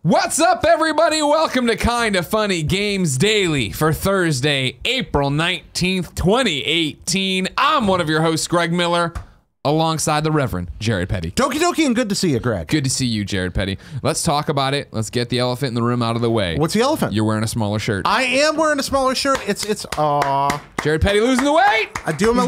What's up, everybody? Welcome to Kinda Funny Games Daily for Thursday, April 19th, 2018. I'm one of your hosts, Greg Miller, alongside the Reverend Jared Petty. Dokie dokie, and good to see you, Greg. Good to see you, Jared Petty. Let's talk about it. Let's get the elephant in the room out of the way. What's the elephant? You're wearing a smaller shirt. I am wearing a smaller shirt. Aw. Jared Petty losing the weight. I do him a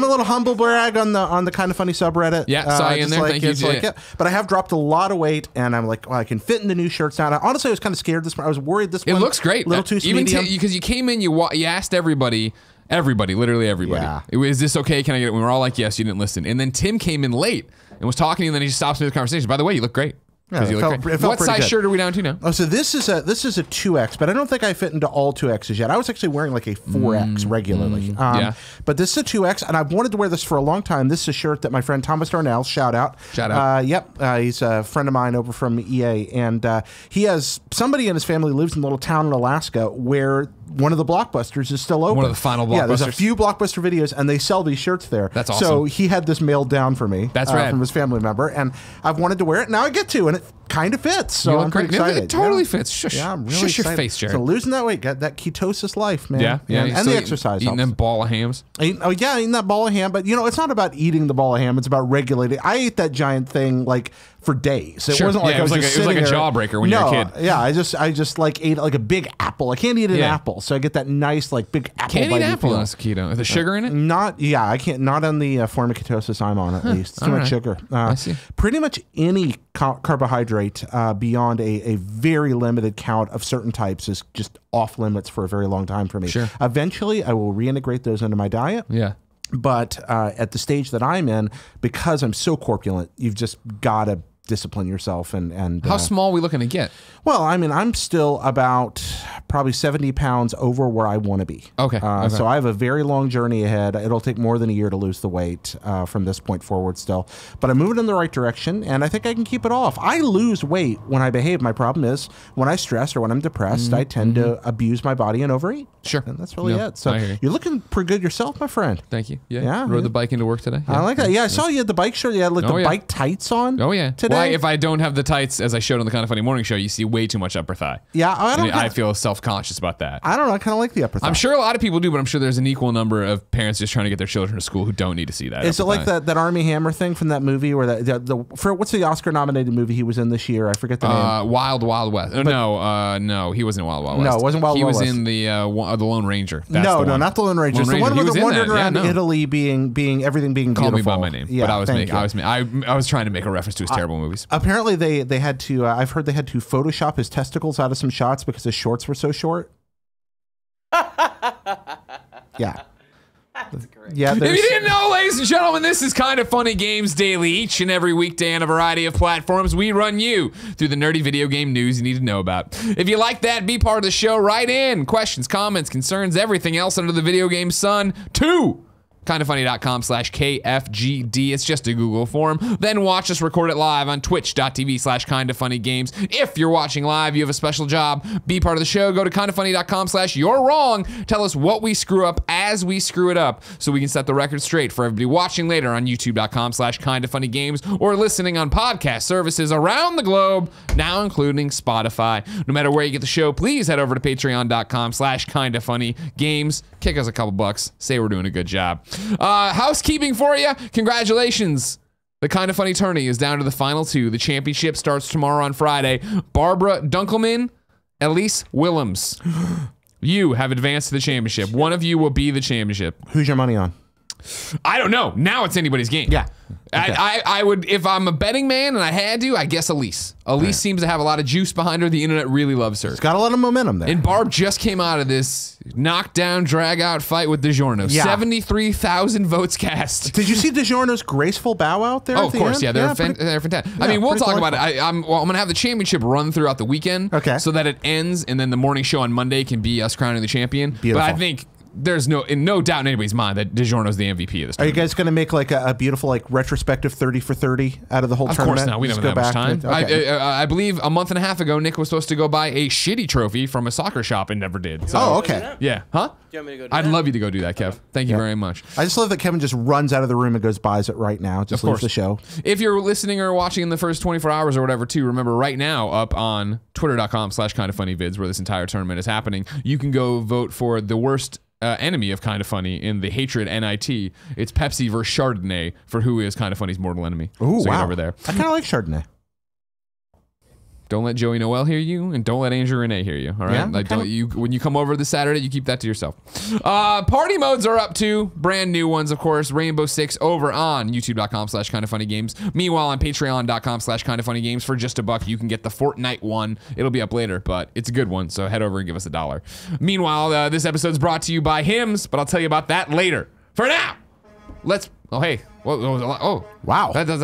little humble brag on the Kinda Funny subreddit. Yeah, saw you in there. Thank you. But I have dropped a lot of weight, and I'm like, well, I can fit in the new shirts now. And honestly, I was kind of scared this. I was worried this one. It looks great. A little too medium. Because you came in, you asked everybody, literally everybody. Yeah. Is this okay? Can I get it? We were all like, yes, you didn't listen. And then Tim came in late and was talking, and then he just stops me with the conversation. By the way, you look great. Yeah, You look great. What size shirt are we down to now? Oh, so this is a 2X, but I don't think I fit into all 2Xs yet. I was actually wearing like a 4X regularly. Yeah. But this is a 2X, and I've wanted to wear this for a long time. This is a shirt that my friend Thomas Darnell, shout out. He's a friend of mine over from EA, and he has somebody in his family lives in a little town in Alaska where one of the Blockbusters is still open. One of the final Blockbusters. Yeah, there's a few Blockbuster videos, and they sell these shirts there. That's awesome. So he had this mailed down for me. That's rad. From his family member, and I've wanted to wear it. Now I get to, and it kind of fits. So I'm pretty excited. It totally fits. Shush. Yeah, I'm really Shush excited. your face, Jared. So losing that weight, got that ketosis life, man. Yeah. And the exercise. Eating them ball of hams. Eating that ball of ham. But you know, it's not about eating the ball of ham. It's about regulating. I ate that giant thing like for days. It wasn't like it was like a jawbreaker when you were a kid. Yeah, I just like ate like a big apple. I can't eat an apple, so I get that nice like big apple. Can't eat apple on keto. Is there sugar in it? I can't. Not on the form of ketosis I'm on, at least. It's too much sugar. I see. Pretty much any carbohydrate beyond a very limited count of certain types is just off limits for a very long time for me. Sure. Eventually, I will reintegrate those into my diet. Yeah. But at the stage that I'm in, because I'm so corpulent, you've just got to discipline yourself. And how small are we looking to get? Well, I mean, I'm still about probably 70 pounds over where I want to be. Okay. So I have a very long journey ahead. It'll take more than a year to lose the weight from this point forward still. But I'm moving in the right direction, and I think I can keep it off. I lose weight when I behave. My problem is when I stress or when I'm depressed, I tend to abuse my body and overeat. Sure. And that's really it. So you're looking pretty good yourself, my friend. Thank you. Yeah. Rode the bike into work today. I like that. Yeah, I saw you had the bike shirt. You had like the bike tights on. Oh, yeah. Today. Well, if I don't have the tights, as I showed on the Kinda Funny Morning Show, you see way too much upper thigh. Yeah, I feel self-conscious about that. I don't know. I kind of like the upper thigh. I'm sure a lot of people do, but I'm sure there's an equal number of parents just trying to get their children to school who don't need to see that. Is it like that Armie Hammer thing from that movie where what's the Oscar-nominated movie he was in this year? I forget the name. Wild Wild West. No, he wasn't in Wild Wild West. No, it wasn't Wild Wild West. He was in the Lone Ranger. No, not the Lone Ranger. It's the one where they're wandering around Italy, everything being beautiful. Call me by my name. Yeah, but I was trying to make a reference to his terrible movies. Apparently, they had to. I've heard they had to Photoshop his testicles out of some shots because his shorts were so short. Yeah. That's great. Yeah. If you didn't know, ladies and gentlemen, this is Kinda Funny Games Daily. Each and every weekday on a variety of platforms, we run you through the nerdy video game news you need to know about. If you like that, be part of the show. Write in questions, comments, concerns, everything else under the video game sun to kindafunny.com/KFGD. It's just a Google form. Then watch us record it live on twitch.tv/kindafunnygames. If you're watching live, you have a special job. Be part of the show. Go to kindafunny.com/you're wrong. Tell us what we screw up as we screw it up so we can set the record straight for everybody watching later on youtube.com/kindafunnygames or listening on podcast services around the globe, now including Spotify. No matter where you get the show, please head over to patreon.com/kindafunnygames. Kick us a couple bucks. Say we're doing a good job. Housekeeping for you. Congratulations. The Kinda Funny tourney is down to the final two. The championship starts tomorrow on Friday. Barbara Dunkelman, Elyse Willems. You have advanced to the championship. One of you will be the championship. Who's your money on? I don't know. Now it's anybody's game. Yeah. Okay. I would, if I'm a betting man and I had to, I guess Elyse. Elyse seems to have a lot of juice behind her. The internet really loves her. It's got a lot of momentum there. And Barb just came out of this knockdown, drag-out fight with DiGiorno. Yeah. 73,000 votes cast. Did you see DiGiorno's graceful bow out there? Oh, of course. Yeah, they're fantastic. I mean, we'll talk about it. I'm going to have the championship run throughout the weekend. Okay. So that it ends, and then the morning show on Monday can be us crowning the champion. Beautiful. But I think there's no doubt in anybody's mind that DiGiorno's the MVP of this. Are you guys going to make like a beautiful like retrospective 30 for 30 out of the whole tournament? Of course not. We don't have that much time. Okay. I believe a month and a half ago, Nick was supposed to go buy a shitty trophy from a soccer shop and never did. So, okay. Yeah. Huh? Do you want me to go do I'd that? love you to go do that, Kev. Thank you very much. I just love that Kevin just runs out of the room and goes buys it right now. Just leaves the show. If you're listening or watching in the first 24 hours or whatever, too, remember right now up on twitter.com/kindoffunnyvids where this entire tournament is happening, you can go vote for the worst enemy of Kinda Funny in the hatred NIT. It's Pepsi versus Chardonnay for who is Kinda Funny's mortal enemy. Ooh, so wow. get over there. I kind of like Chardonnay. Don't let Joey Noel hear you, and don't let Andrew Renee hear you. All right, Yeah, like when you come over this Saturday, you keep that to yourself. Party modes are up too, brand new ones, of course. Rainbow Six over on YouTube.com/KindaFunnyGames. Meanwhile, on Patreon.com/KindaFunnyGames for just $1, you can get the Fortnite one. It'll be up later, but it's a good one, so head over and give us $1. Meanwhile, this episode's brought to you by Hims, but I'll tell you about that later. For now, let's. Oh hey, oh wow, that does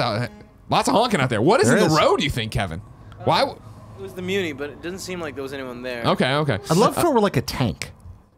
lots of honking out there. What is in the road? You think, Kevin? Why? It was the Muni, but it doesn't seem like there was anyone there. Okay. I'd love for like a tank.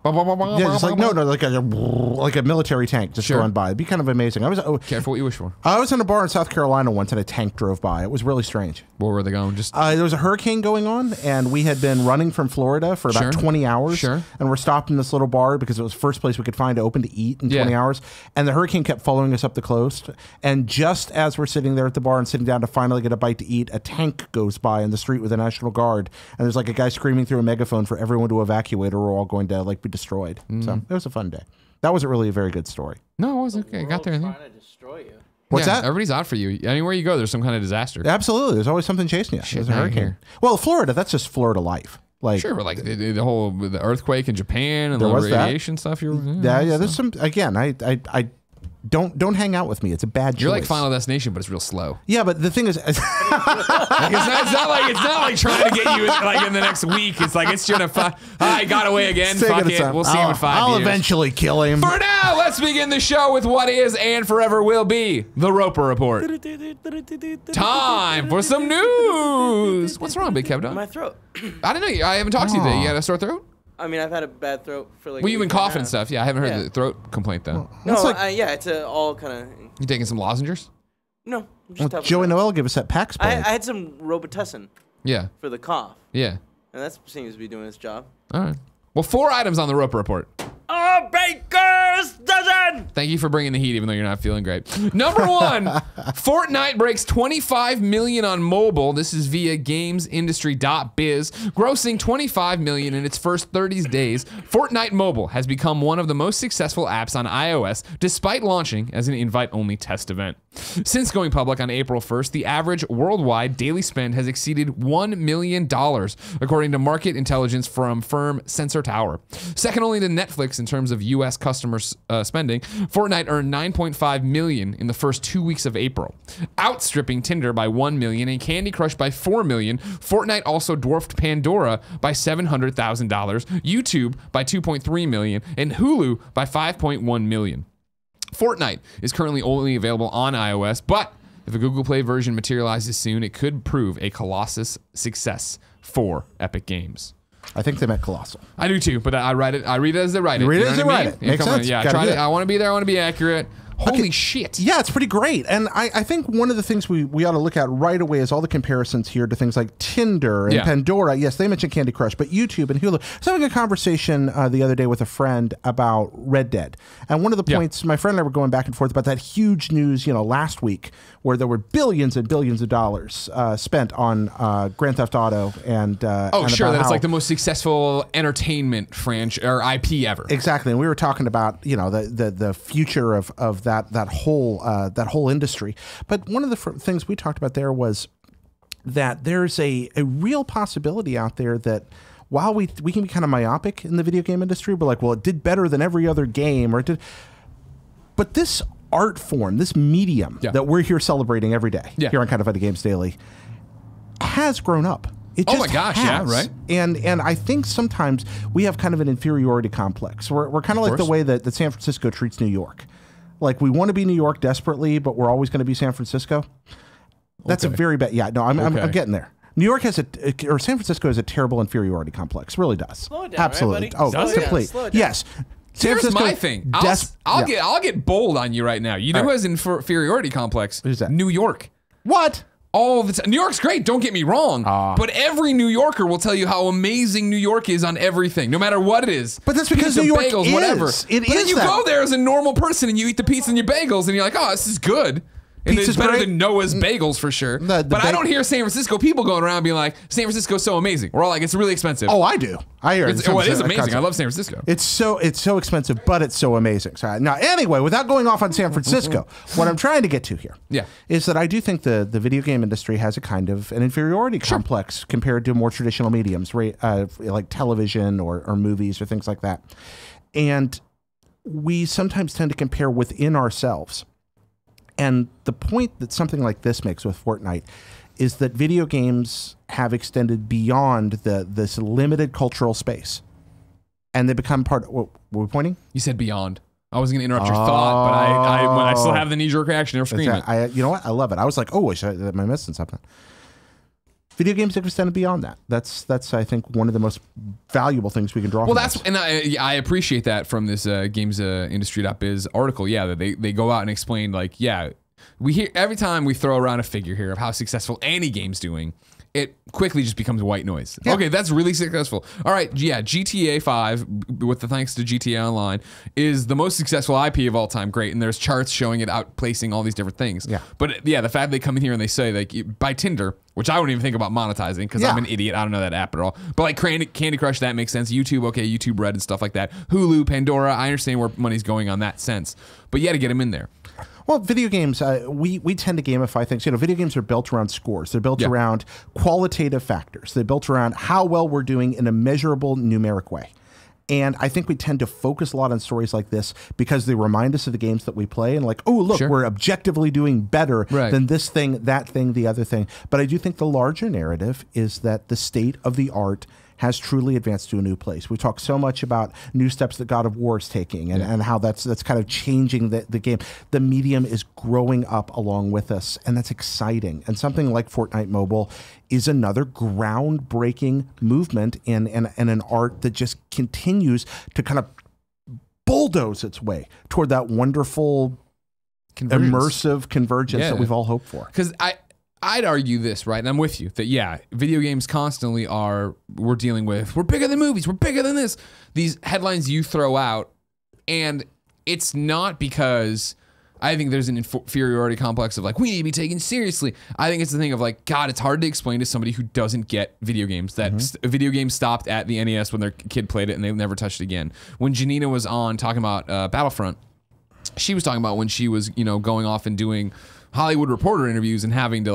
Yeah, just like like a military tank just going by. It'd be kind of amazing. Careful what you wish for. I was in a bar in South Carolina once and a tank drove by. It was really strange. Where were they going? Just there was a hurricane going on, and we had been running from Florida for about 20 hours. Sure. And we're stopped in this little bar because it was the first place we could find open to eat in 20 hours. And the hurricane kept following us up the coast. And just as we're sitting there at the bar and sitting down to finally get a bite to eat, a tank goes by in the street with a National Guard. And there's like a guy screaming through a megaphone for everyone to evacuate or we're all going to like be destroyed. So it was a fun day. That wasn't really a very good story. No, it was okay. I got there. Trying to destroy you. What's that? Everybody's out for you. Anywhere you go, there's some kind of disaster. Absolutely. There's always something chasing you. There's a hurricane. Well, Florida, that's just Florida life. Like sure, but like the whole the earthquake in Japan and the radiation stuff. There's some. Again, I don't hang out with me. It's a bad choice. You're like Final Destination, but it's real slow. Yeah, but the thing is, it's not like trying to get you like in the next week. It's like it's gonna. I got away again. Fuck it. We'll see him in 5 years. I'll eventually kill him. For now, let's begin the show with what is and forever will be the Roper Report. Time for some news. What's wrong, Big Kev? My throat. I don't know. I haven't talked to you today. You got a sore throat? I mean, I've had a bad throat for like. Well, you've been coughing and stuff. Yeah, I haven't heard the throat complaint though. No, yeah, it's all kind of. You taking some lozenges? No, I'm just tough Joey enough. Noel give us that Pax I had some Robitussin. Yeah. For the cough. Yeah. And that seems to be doing its job. All right. Well, 4 items on the Roper Report. Oh, Baker's dozen! Thank you for bringing the heat, even though you're not feeling great. Number 1, Fortnite breaks 25 million on mobile. This is via GamesIndustry.biz. Grossing 25 million in its first 30 days, Fortnite Mobile has become one of the most successful apps on iOS, despite launching as an invite-only test event. Since going public on April 1st, the average worldwide daily spend has exceeded $1 million, according to market intelligence from firm Sensor Tower. Second only to Netflix in terms of U.S. customer spending, Fortnite earned 9.5 million in the first 2 weeks of April. Outstripping Tinder by 1 million and Candy Crush by 4 million, Fortnite also dwarfed Pandora by $700,000, YouTube by 2.3 million, and Hulu by 5.1 million. Fortnite is currently only available on iOS, but if a Google Play version materializes soon, it could prove a colossus success for Epic Games. I think they meant colossal. I do too, but I read it as they write it. You read it know as they what I write mean? it. Makes sense. Yeah, I want to be there. I want to be accurate. Holy shit. Yeah, it's pretty great. And I think one of the things we ought to look at right away is all the comparisons here to things like Tinder and Pandora. Yes, they mentioned Candy Crush, but YouTube and Hulu. I was having a conversation the other day with a friend about Red Dead. And one of the points, my friend and I were going back and forth about that huge news, last week, where there were billions and billions of dollars spent on Grand Theft Auto and sure, that's like the most successful entertainment franchise or IP ever. Exactly. And we were talking about, the future of that whole industry. But one of the things we talked about there was that there's a real possibility out there that while we can be kind of myopic in the video game industry, we're like, well, it did better than every other game, but this art form, this medium that we're here celebrating every day here on Kind of Funny Games Daily has grown up. It just my gosh, has. yeah, right. And I think sometimes we have kind of an inferiority complex. We're kind of like the way that San Francisco treats New York. Like, we want to be New York desperately, but we're always going to be San Francisco. That's a very bad. Yeah, no, I'm getting there. New York has or San Francisco has a terrible inferiority complex. Really does. Slow it down, absolutely. right, buddy? Oh, complete. Yes. Here's my thing. I'll get bold on you right now. You know who has inferiority complex? Who's that? New York. What? All the time. New York's great, don't get me wrong. But every New Yorker will tell you how amazing New York is on everything, no matter what it is. But that's because Pizza, New York bagels, is. whatever. It but then you go there as a normal person and you eat the pizza and your bagels and you're like, oh, this is good. And Pizza's it's better great. than Noah's bagels for sure. But I don't hear San Francisco people going around being like, San Francisco's so amazing. We're all like, it's really expensive. Oh, I do. I hear it. It is amazing. I love San Francisco. It's so expensive, but it's so amazing. So now, anyway, without going off on San Francisco, what I'm trying to get to here is that I do think the video game industry has a kind of an inferiority complex compared to more traditional mediums, like television or movies or things like that. And we sometimes tend to compare within ourselves. And the point that something like this makes with Fortnite is that video games have extended beyond this limited cultural space. And they become part of, what were we pointing? You said beyond. I was going to interrupt your thought, but I still have the knee-jerk reaction of screaming. You know what? I love it. I was like, oh, am I missing something? Video games have extended beyond that. That's I think one of the most valuable things we can draw. Well, and I appreciate that from this gamesindustry.biz article. Yeah, that they go out and explain like, we hear every time we throw around a figure here of how successful any game's doing, it quickly just becomes white noise. Yeah. Okay, that's really successful. All right, yeah, GTA 5, with the thanks to GTA Online, is the most successful IP of all time. Great, and there's charts showing it outplacing all these different things. Yeah. But yeah, the fact they come in here and they say like by Tinder, which I wouldn't even think about monetizing because I'm an idiot. I don't know that app at all. But like Candy Crush, that makes sense. YouTube, okay, YouTube Red and stuff like that. Hulu, Pandora, I understand where money's going on that sense. But you got to get them in there. Well, video games, we tend to gamify things. You know, video games are built around scores. They're built around qualitative factors. They're built around how well we're doing in a measurable numeric way. And I think we tend to focus a lot on stories like this because they remind us of the games that we play and like, oh, look, we're objectively doing better than this thing, that thing, the other thing. But I do think the larger narrative is that the state of the art has truly advanced to a new place. We talk so much about new steps that God of War is taking and how that's kind of changing the game. The medium is growing up along with us, and that's exciting. And something like Fortnite Mobile is another groundbreaking movement in an art that just continues to kind of bulldoze its way toward that wonderful immersive convergence that we've all hoped for. Because I'd argue this, right? And I'm with you that, video games constantly we're dealing with, we're bigger than movies, we're bigger than this. These headlines you throw out, and it's not because I think there's an inferiority complex of like, we need to be taken seriously. I think it's the thing of like, God, it's hard to explain to somebody who doesn't get video games that video games stopped at the NES when their kid played it and they never touched it again. When Janina was on talking about Battlefront, she was talking about when she was, going off and doing Hollywood Reporter interviews and having to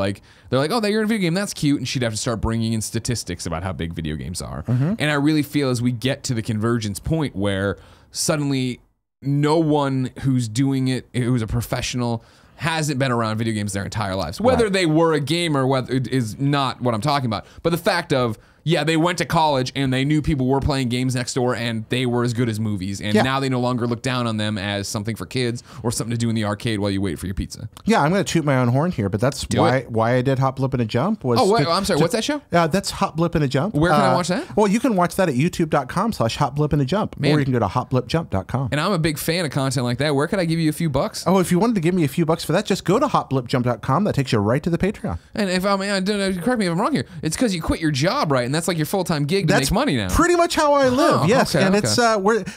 they're like, oh, you're in a video game, that's cute. And she'd have to start bringing in statistics about how big video games are. And I really feel as we get to the convergence point where suddenly no one who's doing it, who's a professional, hasn't been around video games their entire lives. Whether they were a gamer, whether it is not what I'm talking about. But the fact of, they went to college and they knew people were playing games next door and they were as good as movies. And now they no longer look down on them as something for kids or something to do in the arcade while you wait for your pizza. Yeah, I'm going to toot my own horn here, but that's why I did Hop, Blip, and a Jump. I'm sorry, what's that show? That's Hop, Blip, and a Jump. Where can I watch that? Well, you can watch that at youtube.com/Hop, Blip, and a Jump. Or you can go to hopblipjump.com. And I'm a big fan of content like that. Where could I give you a few bucks? Oh, if you wanted to give me a few bucks for that, just go to hopblipjump.com. That takes you right to the Patreon. And if correct me if I'm wrong here, it's because you quit your job, right? And that's like your full-time gig to make money now. Pretty much how I live. Yes, and it's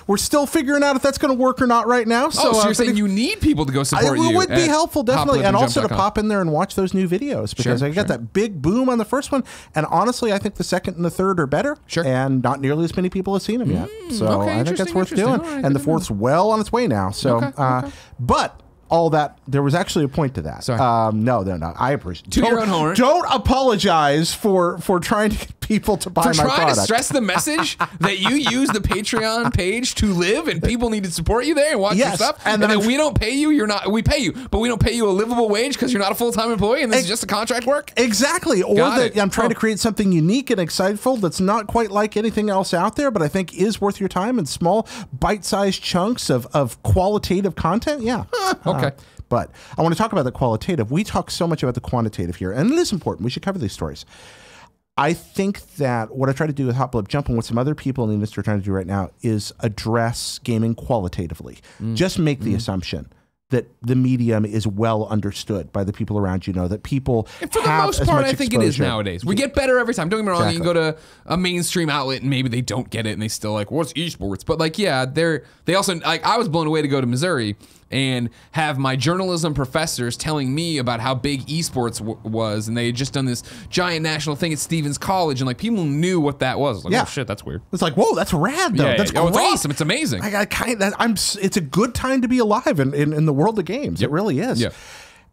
we're still figuring out if that's going to work or not right now. So, you're saying you need people to go support you? It would be helpful, definitely, and also to pop in there and watch those new videos because I got that big boom on the first one, and honestly, I think the second and the third are better. And not nearly as many people have seen them yet. So I think that's worth doing. Right, and the fourth's well on its way now. So, but. All that, there was actually a point to that. Sorry. No, I appreciate it. To your own horn. Don't apologize for trying to get people to buy my product. For trying to stress the message that you use the Patreon page to live and people need to support you there and watch your stuff. And then we don't pay you, we pay you, but we don't pay you a livable wage because you're not a full-time employee and this is just a contract work? Exactly. Or that I'm trying to create something unique and exciteful that's not quite like anything else out there, but I think is worth your time in small, bite-sized chunks of qualitative content. Yeah. Okay. But I want to talk about the qualitative. We talk so much about the quantitative here, and it is important. We should cover these stories. I think that what I try to do with Hot Blip Jump and what some other people in the industry are trying to do right now is address gaming qualitatively. Just make the assumption that the medium is well understood by the people around you, know, that people And for the have most as part, much I think it is exposure. nowadays. We get better every time. Don't get me wrong. Exactly. You can go to a mainstream outlet and maybe they don't get it and they still like, what's esports? But like, yeah, they also, like, I was blown away to go to Missouri and have my journalism professors telling me about how big esports was, and they had just done this giant national thing at Stevens College, and like people knew what that was. Like, Yeah. oh shit, that's weird. It's like, whoa, that's rad though. Yeah, That's yeah. great. Oh, it's awesome. It's amazing. It's a good time to be alive in the world of games. It really is. Yeah.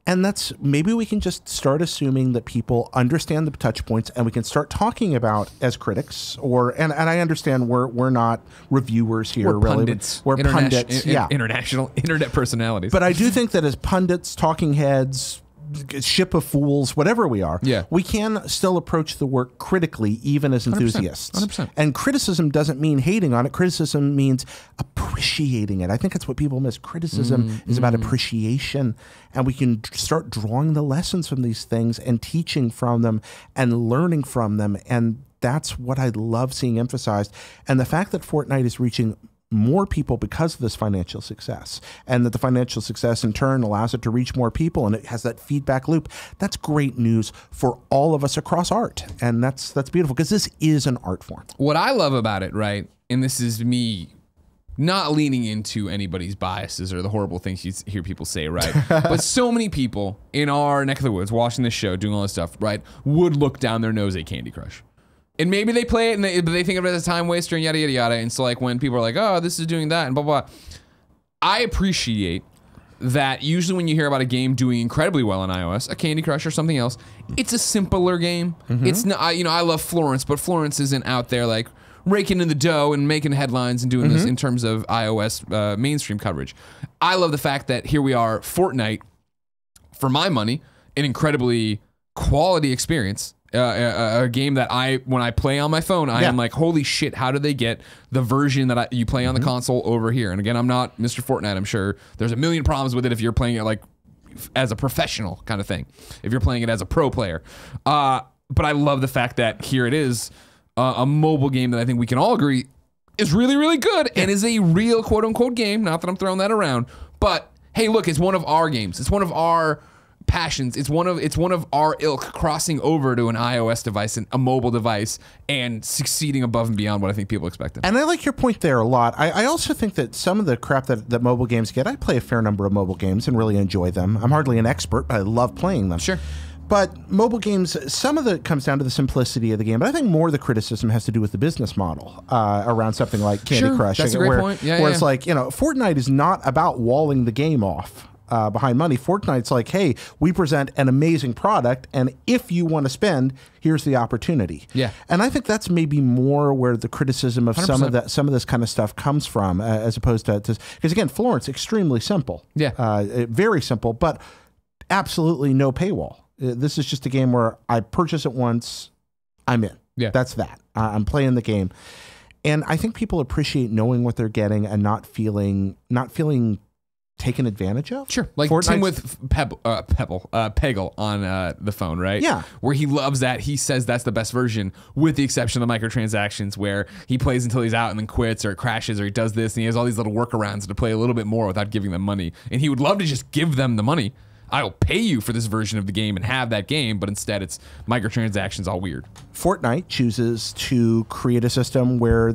And that's, maybe we can just start assuming that people understand the touch points, and we can start talking about as critics, and I understand we're not reviewers here. We're really. pundits. We're pundits. Yeah. International internet personalities. But I do think that as pundits, talking heads, ship of fools, whatever we are, we can still approach the work critically, even as enthusiasts. 100%. And criticism doesn't mean hating on it. Criticism means appreciating it. I think that's what people miss. Criticism is about appreciation, and we can start drawing the lessons from these things and teaching from them and learning from them. And that's what I love seeing emphasized. And the fact that Fortnite is reaching more people because of this financial success, and that the financial success in turn allows it to reach more people, and it has that feedback loop. That's great news for all of us across art, and that's beautiful, because this is an art form. What I love about it, right, and this is me not leaning into anybody's biases or the horrible things you hear people say, right? But so many people in our neck of the woods watching this show, doing all this stuff, right, would look down their nose at Candy Crush. And maybe they play it and they think of it as a time waster and yada, yada, yada. And so like when people are like, oh, this is doing that and blah, blah. I appreciate that usually when you hear about a game doing incredibly well on iOS, a Candy Crush or something else, it's a simpler game. It's not, I love Florence, but Florence isn't out there like raking in the dough and making headlines and doing this in terms of iOS mainstream coverage. I love the fact that here we are, Fortnite, for my money, an incredibly quality experience. A game that when I play on my phone, I am like, holy shit, how did they get the version that you play on the console over here? And again, I'm not Mr. Fortnite. I'm sure there's a million problems with it if you're playing it like as a professional kind of thing, if you're playing it as a pro player. But I love the fact that here it is, a mobile game that I think we can all agree is really, really good and is a real quote unquote game. Not that I'm throwing that around, but hey, look, it's one of our games. It's one of our passions. It's one of our ilk crossing over to an iOS device and a mobile device and succeeding above and beyond what I think people expected. And I like your point there a lot. I also think that some of the crap that mobile games get, I play a fair number of mobile games and really enjoy them. I'm hardly an expert, but I love playing them. Sure. But mobile games, some of it comes down to the simplicity of the game, but I think more of the criticism has to do with the business model around something like Candy Crush. That's a great point. Yeah, where it's like, Fortnite is not about walling the game off behind money. Fortnite's like, hey, we present an amazing product, and if you want to spend, here's the opportunity. Yeah. And I think that's maybe more where the criticism of 100%. some of this kind of stuff comes from, as opposed to because again, Florence, extremely simple. Yeah. Very simple, but absolutely no paywall. This is just a game where I purchase it once, I'm in. Yeah. That's that. I'm playing the game. And I think people appreciate knowing what they're getting and not feeling taken advantage of. Sure, like Fortnite's- Tim with Peggle on the phone, right? Yeah. Where he loves that. He says that's the best version, with the exception of the microtransactions, where he plays until he's out and then quits, or it crashes, or he does this, and he has all these little workarounds to play a little bit more without giving them money. And he would love to just give them the money. I'll pay you for this version of the game and have that game, but instead it's microtransactions all weird. Fortnite chooses to create a system where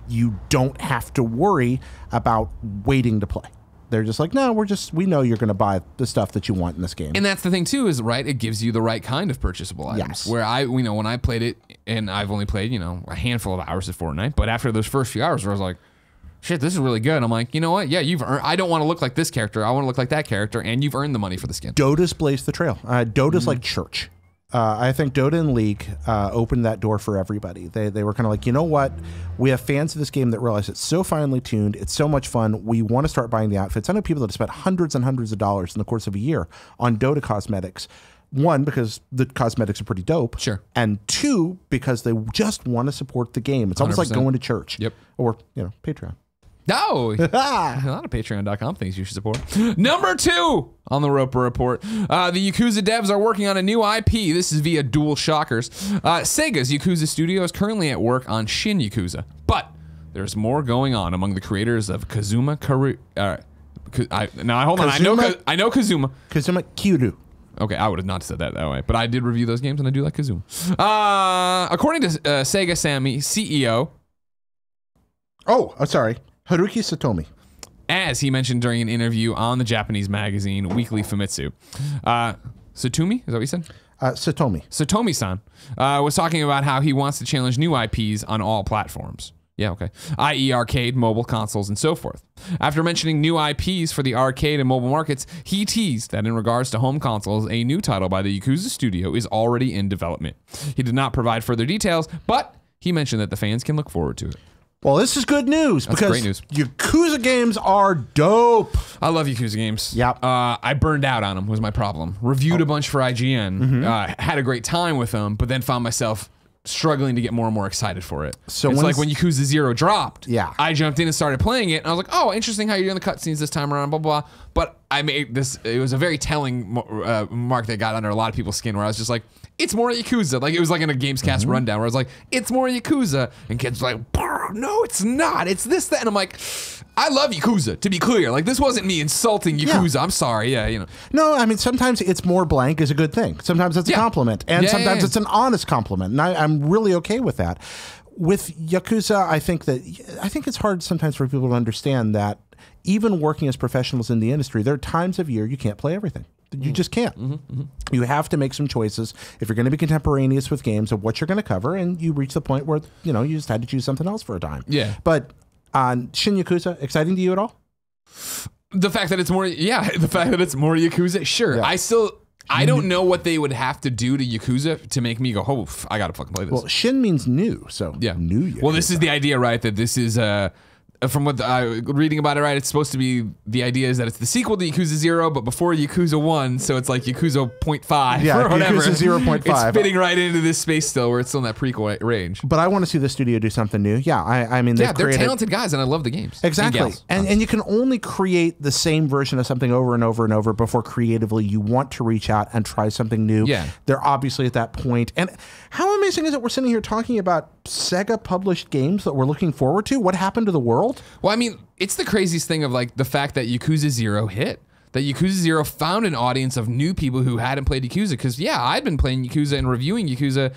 you don't have to worry about waiting to play. They're just like, no, we know you're going to buy the stuff that you want in this game. And that's the thing too, is right, it gives you the right kind of purchasable items. Yes. Where when I played it, and I've only played, a handful of hours of Fortnite, but after those first few hours where I was like, shit, this is really good. I'm like, you know what? Yeah, you've earned. I don't want to look like this character. I want to look like that character, and you've earned the money for the skin. Dota's blazed the trail. Dota's like church. I think Dota and League opened that door for everybody. They were kind of like, you know what? We have fans of this game that realize it's so finely tuned. It's so much fun. We want to start buying the outfits. I know people that have spent hundreds and hundreds of dollars in the course of a year on Dota cosmetics. One, because the cosmetics are pretty dope. Sure. And two, because they just want to support the game. It's almost like 100%. going to church. Yep. Or, Patreon. No, a lot of Patreon.com things you should support. Number 2 on the Roper Report. The Yakuza devs are working on a new IP. This is via DualShockers. Sega's Yakuza studio is currently at work on Shin Yakuza, but there's more going on among the creators of Kazuma Hold on. I know Kazuma. Kazuma Kiryu. Okay, I would have not said that way, but I did review those games and I do like Kazuma. According to Sega Sammy CEO. Oh, sorry. Haruki Satomi. As he mentioned during an interview on the Japanese magazine Weekly Famitsu. Satumi, is that what you said? Satomi. Satomi-san was talking about how he wants to challenge new IPs on all platforms. Yeah, okay. i.e. arcade, mobile consoles, and so forth. After mentioning new IPs for the arcade and mobile markets, he teased that in regards to home consoles, a new title by the Yakuza studio is already in development. He did not provide further details, but he mentioned that the fans can look forward to it. Well, this is good news because great news. Yakuza games are dope. I love Yakuza games. Yep. I burned out on them was my problem. Reviewed a bunch for IGN, had a great time with them, but then found myself struggling to get more and more excited for it. So it's like when Yakuza 0 dropped. Yeah. I jumped in and started playing it, and I was like, oh, interesting how you're doing the cutscenes this time around, blah, blah, blah. But I made this, it was a very telling mark that got under a lot of people's skin where I was just like, it's more Yakuza. Like, it was like in a Gamescast rundown where I was like, it's more Yakuza. And kids were like, no, it's not. It's this, that. And I'm like, I love Yakuza, to be clear. Like, this wasn't me insulting Yakuza. Yeah. I'm sorry. Yeah, you know. No, I mean, sometimes it's more blank is a good thing. Sometimes it's a compliment. And sometimes it's an honest compliment. And I'm really okay with that. With Yakuza, I think it's hard sometimes for people to understand that even working as professionals in the industry, there are times of year you can't play everything. You just can't. You have to make some choices if you're going to be contemporaneous with games of what you're going to cover, and you reach the point where you just had to choose something else for a time. Yeah. But on Shin Yakuza, exciting to you at all? The fact that it's more, the fact that it's more Yakuza, sure. Yeah. I don't know what they would have to do to Yakuza to make me go, oh, I got to fucking play this. Well, Shin means new, so new Yakuza. Well, this is the idea, right? That this is from what reading about it, right? It's supposed to be, the idea is that it's the sequel to Yakuza 0, but before Yakuza 1, so it's like Yakuza 0.5 or whatever. Yakuza 0.5. It's fitting right into this space still, where it's still in that prequel range. But I want to see the studio do something new. Yeah, I mean, they're talented guys, and I love the games. Exactly. And you can only create the same version of something over and over and over before creatively you want to reach out and try something new. Yeah. They're obviously at that point. And how amazing is it we're sitting here talking about Sega published games that we're looking forward to? What happened to the world? Well, I mean, it's the craziest thing of like the fact that Yakuza 0 hit. That Yakuza 0 found an audience of new people who hadn't played Yakuza. Because, I'd been playing Yakuza and reviewing Yakuza.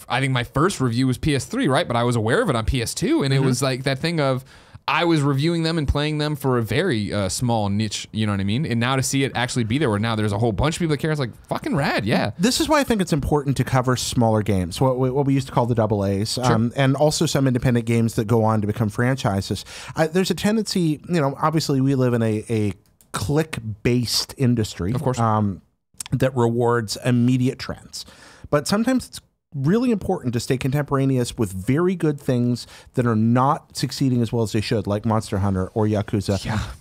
I think my first review was PS3, right? But I was aware of it on PS2. And it was like that thing of, I was reviewing them and playing them for a very small niche, you know what I mean? And now to see it actually be there, where now there's a whole bunch of people that care, it's like fucking rad, yeah. This is why I think it's important to cover smaller games, what we used to call the double A's, sure. And also some independent games that go on to become franchises. There's a tendency, obviously we live in a click-based industry, of course, that rewards immediate trends. But sometimes it's really important to stay contemporaneous with very good things that are not succeeding as well as they should, like Monster Hunter or Yakuza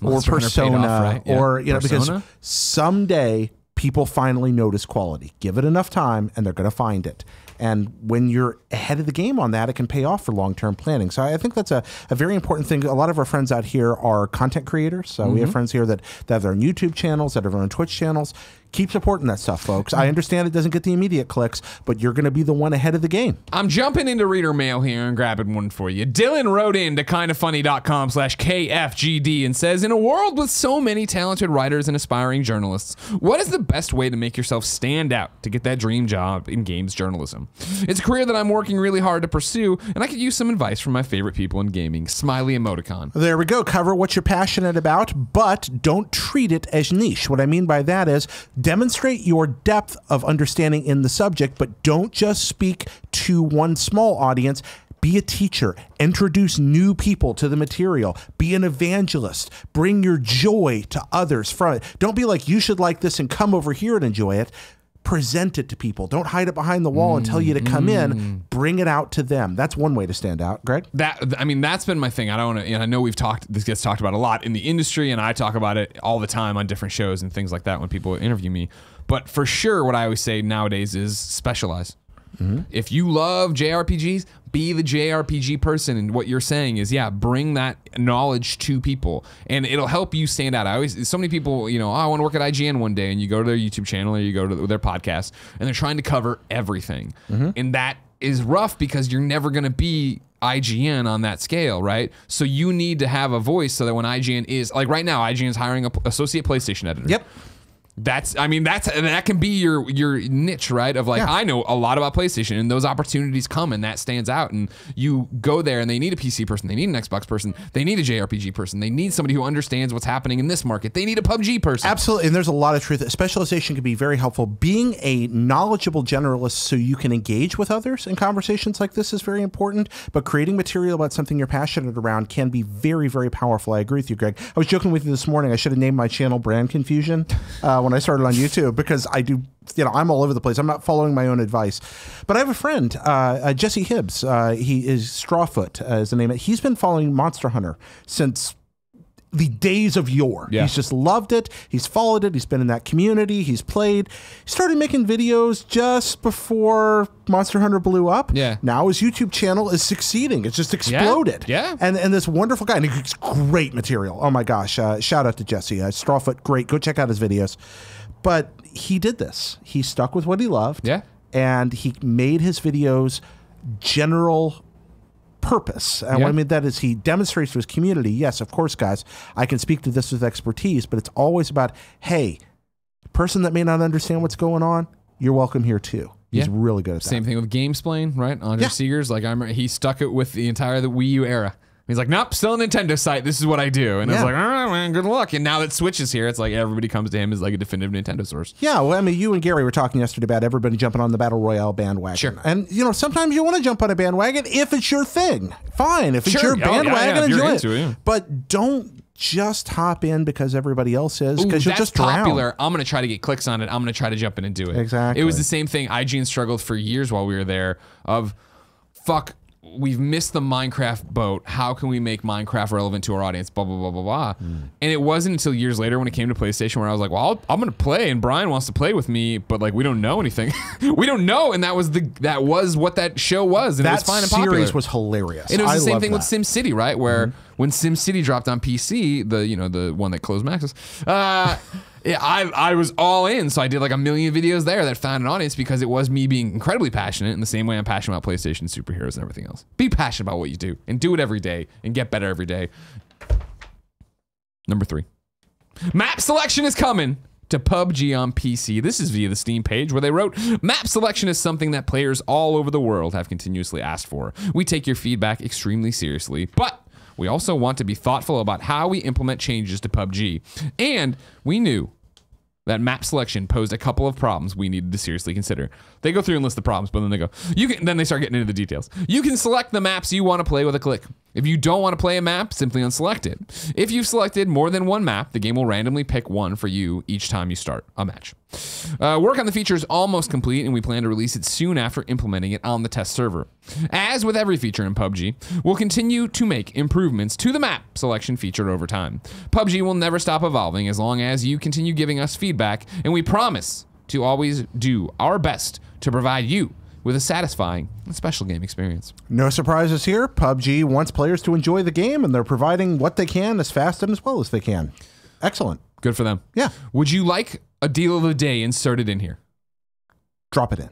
or Persona, off, right? Or because someday people finally notice quality. Give it enough time and they're going to find it. And when you're ahead of the game on that, it can pay off for long-term planning. So I think that's a very important thing. A lot of our friends out here are content creators. So we have friends here that have their own YouTube channels, that have their own Twitch channels. Keep supporting that stuff, folks. I understand it doesn't get the immediate clicks, but you're going to be the one ahead of the game. I'm jumping into reader mail here and grabbing one for you. Dylan wrote in to kindafunny.com/KFGD and says, in a world with so many talented writers and aspiring journalists, what is the best way to make yourself stand out to get that dream job in games journalism? It's a career that I'm working really hard to pursue, and I could use some advice from my favorite people in gaming. Smiley emoticon. There we go. Cover what you're passionate about, but don't treat it as niche. What I mean by that is demonstrate your depth of understanding in the subject, but don't just speak to one small audience. Be a teacher. Introduce new people to the material. Be an evangelist. Bring your joy to others from it. Don't be like, you should like this and come over here and enjoy it. Present it to people. Don't hide it behind the wall and tell you to come in. Bring it out to them. That's one way to stand out. Greg? That's been my thing. I don't want to, I know this gets talked about a lot in the industry, and I talk about it all the time on different shows and things like that when people interview me. But for sure, what I always say nowadays is specialize. If you love JRPGs, Be the JRPG person, and what you're saying is, yeah, bring that knowledge to people, and it'll help you stand out. So many people, you know, oh, I want to work at IGN one day, and you go to their YouTube channel or you go to their podcast, and they're trying to cover everything, and that is rough because you're never going to be IGN on that scale, right? So you need to have a voice so that when IGN is, like right now, IGN is hiring an associate PlayStation editor. Yep. That can be your niche, right? Of like, I know a lot about PlayStation, and those opportunities come, and that stands out. And you go there, and they need a PC person, they need an Xbox person, they need a JRPG person, they need somebody who understands what's happening in this market, they need a PUBG person. Absolutely, and there's a lot of truth. Specialization can be very helpful. Being a knowledgeable generalist so you can engage with others in conversations like this is very important. But creating material about something you're passionate around can be very, very powerful. I agree with you, Greg. I was joking with you this morning. I should have named my channel Brand Confusion when I started on YouTube, because I do, you know, I'm all over the place. I'm not following my own advice. But I have a friend, Jesse Hibbs. He is Strawfoot is the name. He's been following Monster Hunter since the days of yore. He's just loved it. He's followed it. He's been in that community. He's played. He started making videos just before Monster Hunter blew up. Yeah. Now his YouTube channel is succeeding. It's just exploded. Yeah. And this wonderful guy, and he makes great material. Oh my gosh. Shout out to Jesse. Strawfoot, great. Go check out his videos. But he did this. He stuck with what he loved. Yeah. And he made his videos general purpose. And what I mean that is he demonstrates to his community, yes, of course, guys, I can speak to this with expertise, but it's always about, hey, person that may not understand what's going on, you're welcome here too. He's really good at that. Same thing with Gamesplain, right? Andre Seegers, like he stuck it with the Wii U era. He's like, nope, still a Nintendo site. This is what I do. And I was like, all right, man, good luck. And now that Switch is here, it's like everybody comes to him as like a definitive Nintendo source. Yeah, well, I mean, you and Gary were talking yesterday about everybody jumping on the Battle Royale bandwagon. Sure. And, you know, sometimes you want to jump on a bandwagon if it's your thing. Fine. If it's your bandwagon, enjoy it. But don't just hop in because everybody else is, because you'll just drown. Popular. I'm going to try to get clicks on it. I'm going to try to jump in and do it. Exactly. It was the same thing. IGN struggled for years while we were there of, fuck, we've missed the Minecraft boat. How can we make Minecraft relevant to our audience? Blah, blah, blah, blah, blah. And it wasn't until years later when it came to PlayStation where I was like, well, I'm going to play, and Brian wants to play with me, but like, we don't know anything. We don't know. And that was what that show was. And it was fine and popular. That series was hilarious. And it was the same thing with SimCity, right? Where when SimCity dropped on PC, the one that closed Maxis, I was all in, so I did like a million videos there that found an audience because it was me being incredibly passionate in the same way I'm passionate about PlayStation, superheroes, and everything else. Be passionate about what you do and do it every day and get better every day. Number 3. Map selection is coming to PUBG on PC. This is via the Steam page where they wrote, map selection is something that players all over the world have continuously asked for. We take your feedback extremely seriously, but we also want to be thoughtful about how we implement changes to PUBG. And we knew that map selection posed a couple of problems we needed to seriously consider. They go through and list the problems, but then they go, then they start getting into the details. You can select the maps you want to play with a click. If you don't want to play a map, simply unselect it. If you've selected more than one map, the game will randomly pick one for you each time you start a match. Work on the feature is almost complete, and we plan to release it soon after implementing it on the test server. As with every feature in PUBG, we'll continue to make improvements to the map selection feature over time. PUBG will never stop evolving as long as you continue giving us feedback, and we promise to always do our best to provide you with a satisfying and special game experience. No surprises here. PUBG wants players to enjoy the game, and they're providing what they can as fast and as well as they can. Excellent. Good for them. Yeah. Would you like a deal of the day inserted in here? Drop it in.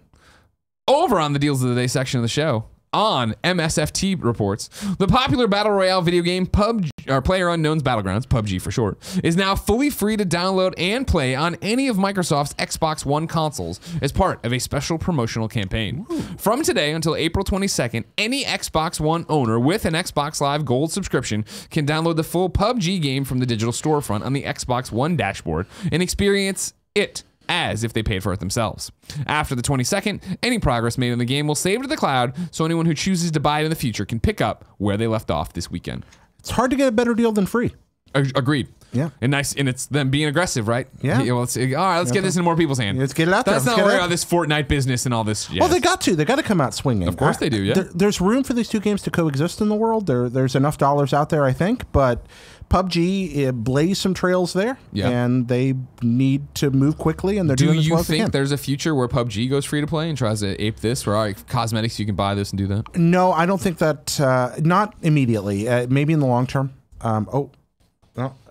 Over on the deals of the day section of the show, on MSFT reports, the popular battle royale video game PUBG, or PlayerUnknown's Battlegrounds, PUBG for short, is now fully free to download and play on any of Microsoft's Xbox One consoles as part of a special promotional campaign. Ooh. From today until April 22nd, any Xbox One owner with an Xbox Live Gold subscription can download the full PUBG game from the digital storefront on the Xbox One dashboard and experience it as if they paid for it themselves. After the 22nd, any progress made in the game will save to the cloud, so anyone who chooses to buy it in the future can pick up where they left off this weekend. It's hard to get a better deal than free. Agreed. Yeah. And nice, and it's them being aggressive, right? Yeah. Well, all right, let's get this in more people's hands. Let's get it out there. Let's not worry about this Fortnite business and all this. Well, they got to. They got to come out swinging. Of course they do, yeah. There's room for these two games to coexist in the world. There's enough dollars out there, I think, but PUBG blazed some trails there, and they need to move quickly, and they're doing as well as they can. Do you think there's a future where PUBG goes free to play and tries to ape this, where cosmetics you can buy this and do that? No, I don't think that. Not immediately. Maybe in the long term.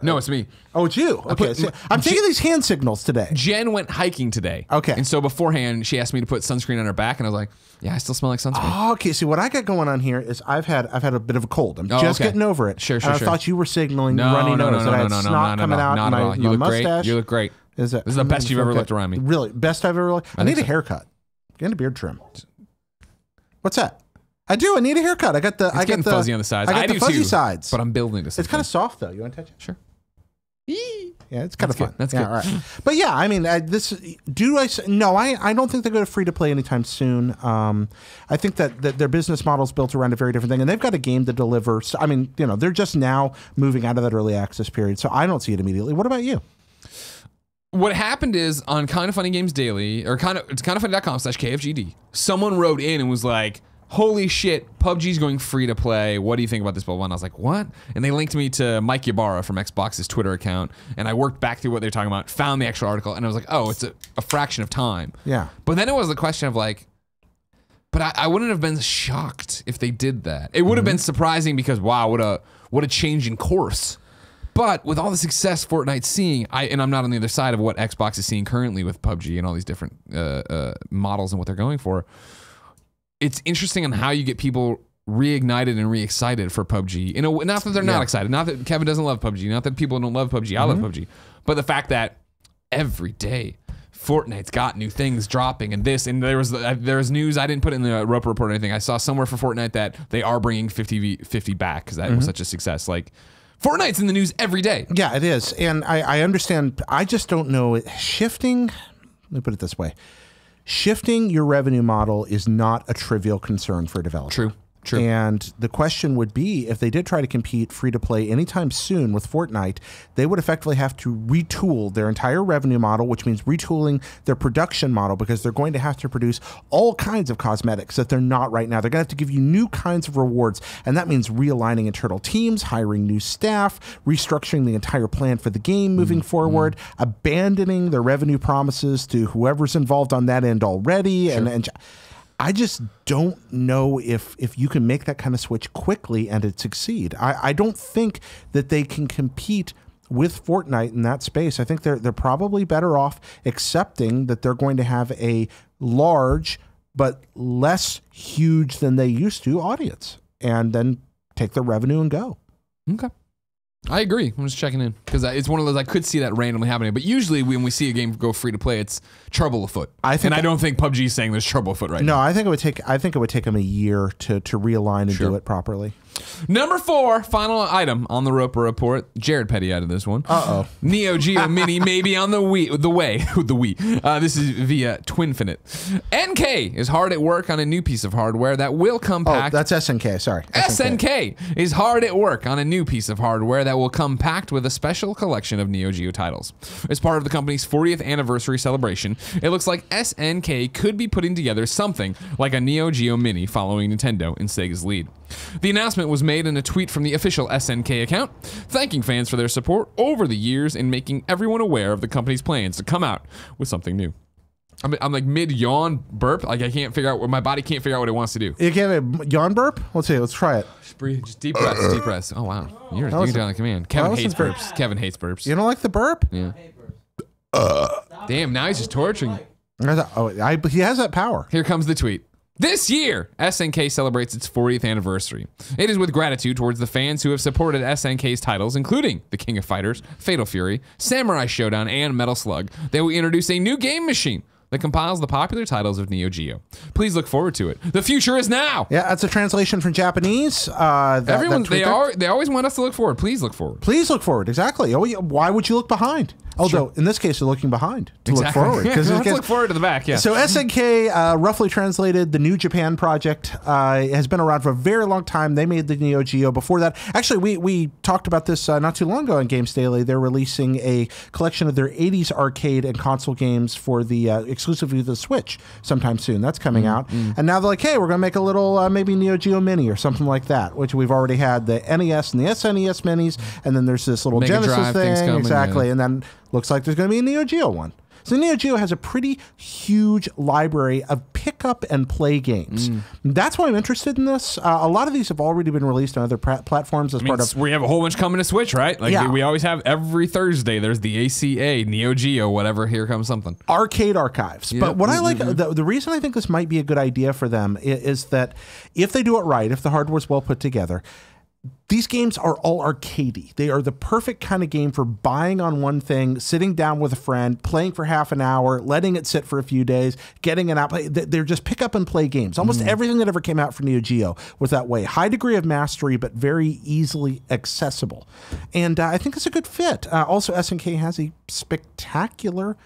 No, it's me. Oh, it's you. Okay, I'm taking these hand signals today. Jen went hiking today. Okay. And so beforehand, she asked me to put sunscreen on her back, and I was like, yeah, I still smell like sunscreen. Oh, okay, see, what I got going on here is I've had a bit of a cold. I'm just getting over it. Sure. I thought you were signaling runny nose. I had snot coming out in my mustache. You look great. This is the best you've ever looked around me. Really? Best I've ever looked? I need a haircut. And a beard trim. What's that? I do. I need a haircut. I got the fuzzy on the sides. I got the fuzzy sides. But I'm building this. It's kind of soft though. You want to touch it? Sure. Yeah, it's kind of fun. That's good. All right. But yeah, I mean, no, I don't think they go to free to play anytime soon. I think that their business model is built around a very different thing, and they've got a game to deliver. So, I mean, they're just now moving out of that early access period, so I don't see it immediately. What about you? What happened is on Kind of Funny Games Daily, or it's kindoffunny.com/KFGD, someone wrote in and was like, holy shit, PUBG's going free to play. What do you think about this? Blah, blah, blah. And I was like, what? And they linked me to Mike Ybarra from Xbox's Twitter account. And I worked back through what they're talking about, found the actual article, and I was like, oh, it's a fraction of time. Yeah. But then it was the question of like, but I wouldn't have been shocked if they did that. It would have been surprising because, wow, what a change in course. But with all the success Fortnite's seeing, and I'm not on the other side of what Xbox is seeing currently with PUBG and all these different models and what they're going for, it's interesting on how you get people reignited and re-excited for PUBG. Not that they're not excited, not that Kevin doesn't love PUBG, not that people don't love PUBG, I love PUBG, but the fact that every day Fortnite's got new things dropping and there was news, I didn't put it in the Roper report or anything, I saw somewhere for Fortnite that they are bringing 50 back because that was such a success. Like, Fortnite's in the news every day. Yeah, it is. And I understand, I just don't know, shifting, let me put it this way. Shifting your revenue model is not a trivial concern for a developer. True. And the question would be, if they did try to compete free-to-play anytime soon with Fortnite, they would effectively have to retool their entire revenue model, which means retooling their production model, because they're going to have to produce all kinds of cosmetics that they're not right now. They're going to have to give you new kinds of rewards, and that means realigning internal teams, hiring new staff, restructuring the entire plan for the game moving forward, abandoning their revenue promises to whoever's involved on that end already, and I just don't know if you can make that kind of switch quickly and it succeed. I don't think that they can compete with Fortnite in that space. I think they're probably better off accepting that they're going to have a large but less huge than they used to audience, and then take their revenue and go. Okay. I agree. I'm just checking in because it's one of those, I could see that randomly happening, but usually when we see a game go free to play, it's trouble afoot. I don't think PUBG is saying there's trouble afoot right now. No, I think it would take them a year to realign and do it properly. Number 4, final item on the Roper report. Jared Petty added this one. Neo Geo Mini May Be on the way. This is via Twinfinite. NK is hard at work on a new piece of hardware that will compact. Oh, that's SNK. Sorry. SNK is hard at work on a new piece of hardware that will come packed with a special collection of Neo Geo titles. As part of the company's 40th anniversary celebration, it looks like SNK could be putting together something like a Neo Geo Mini following Nintendo in Sega's lead. The announcement was made in a tweet from the official SNK account, thanking fans for their support over the years and making everyone aware of the company's plans to come out with something new. I'm like mid-yawn burp. Like I can't figure out, my body can't figure out what it wants to do. You can't a yawn burp? Let's see. Let's try it. Just breathe. Just deep breaths. Deep breaths. Oh, wow. You're down the command. Kevin hates burps. Kevin hates burps. You don't like the burp? Yeah. Damn, now he's just torturing. He has that power. Here comes the tweet. This year, SNK celebrates its 40th anniversary. It is with gratitude towards the fans who have supported SNK's titles, including The King of Fighters, Fatal Fury, Samurai Showdown, and Metal Slug, that we introduce a new game machine that compiles the popular titles of Neo Geo. Please look forward to it. The future is now. Yeah, that's a translation from Japanese. They always want us to look forward. Please look forward. Please look forward. Exactly. Oh, why would you look behind? Although, in this case, they're looking behind to look forward. Let's look forward to the back, yeah. So SNK, roughly translated, the New Japan project has been around for a very long time. They made the Neo Geo. Before that, actually, we talked about this not too long ago on Games Daily. They're releasing a collection of their 80s arcade and console games for the exclusively the Switch sometime soon. That's coming out. And now they're like, hey, we're going to make a little maybe Neo Geo Mini or something like that, which we've already had the NES and the SNES minis. And then there's this little Mega Genesis Drive things thing. coming, Exactly. yeah. And then looks like there's going to be a Neo Geo one. So Neo Geo has a pretty huge library of pick up and play games. That's why I'm interested in this. A lot of these have already been released on other platforms as part of... We have a whole bunch coming to Switch, right? Like we always have every Thursday. There's the ACA, Neo Geo, whatever. Here comes something. Arcade archives. Yep. But what I like, the reason I think this might be a good idea for them is that if they do it right, if the hardware's well put together, these games are all arcadey. They are the perfect kind of game for buying on one thing, sitting down with a friend, playing for half an hour, letting it sit for a few days, getting it out. They're just pick up and play games. Almost everything that ever came out for Neo Geo was that way. High degree of mastery, but very easily accessible. And I think it's a good fit. Also, SNK has a spectacular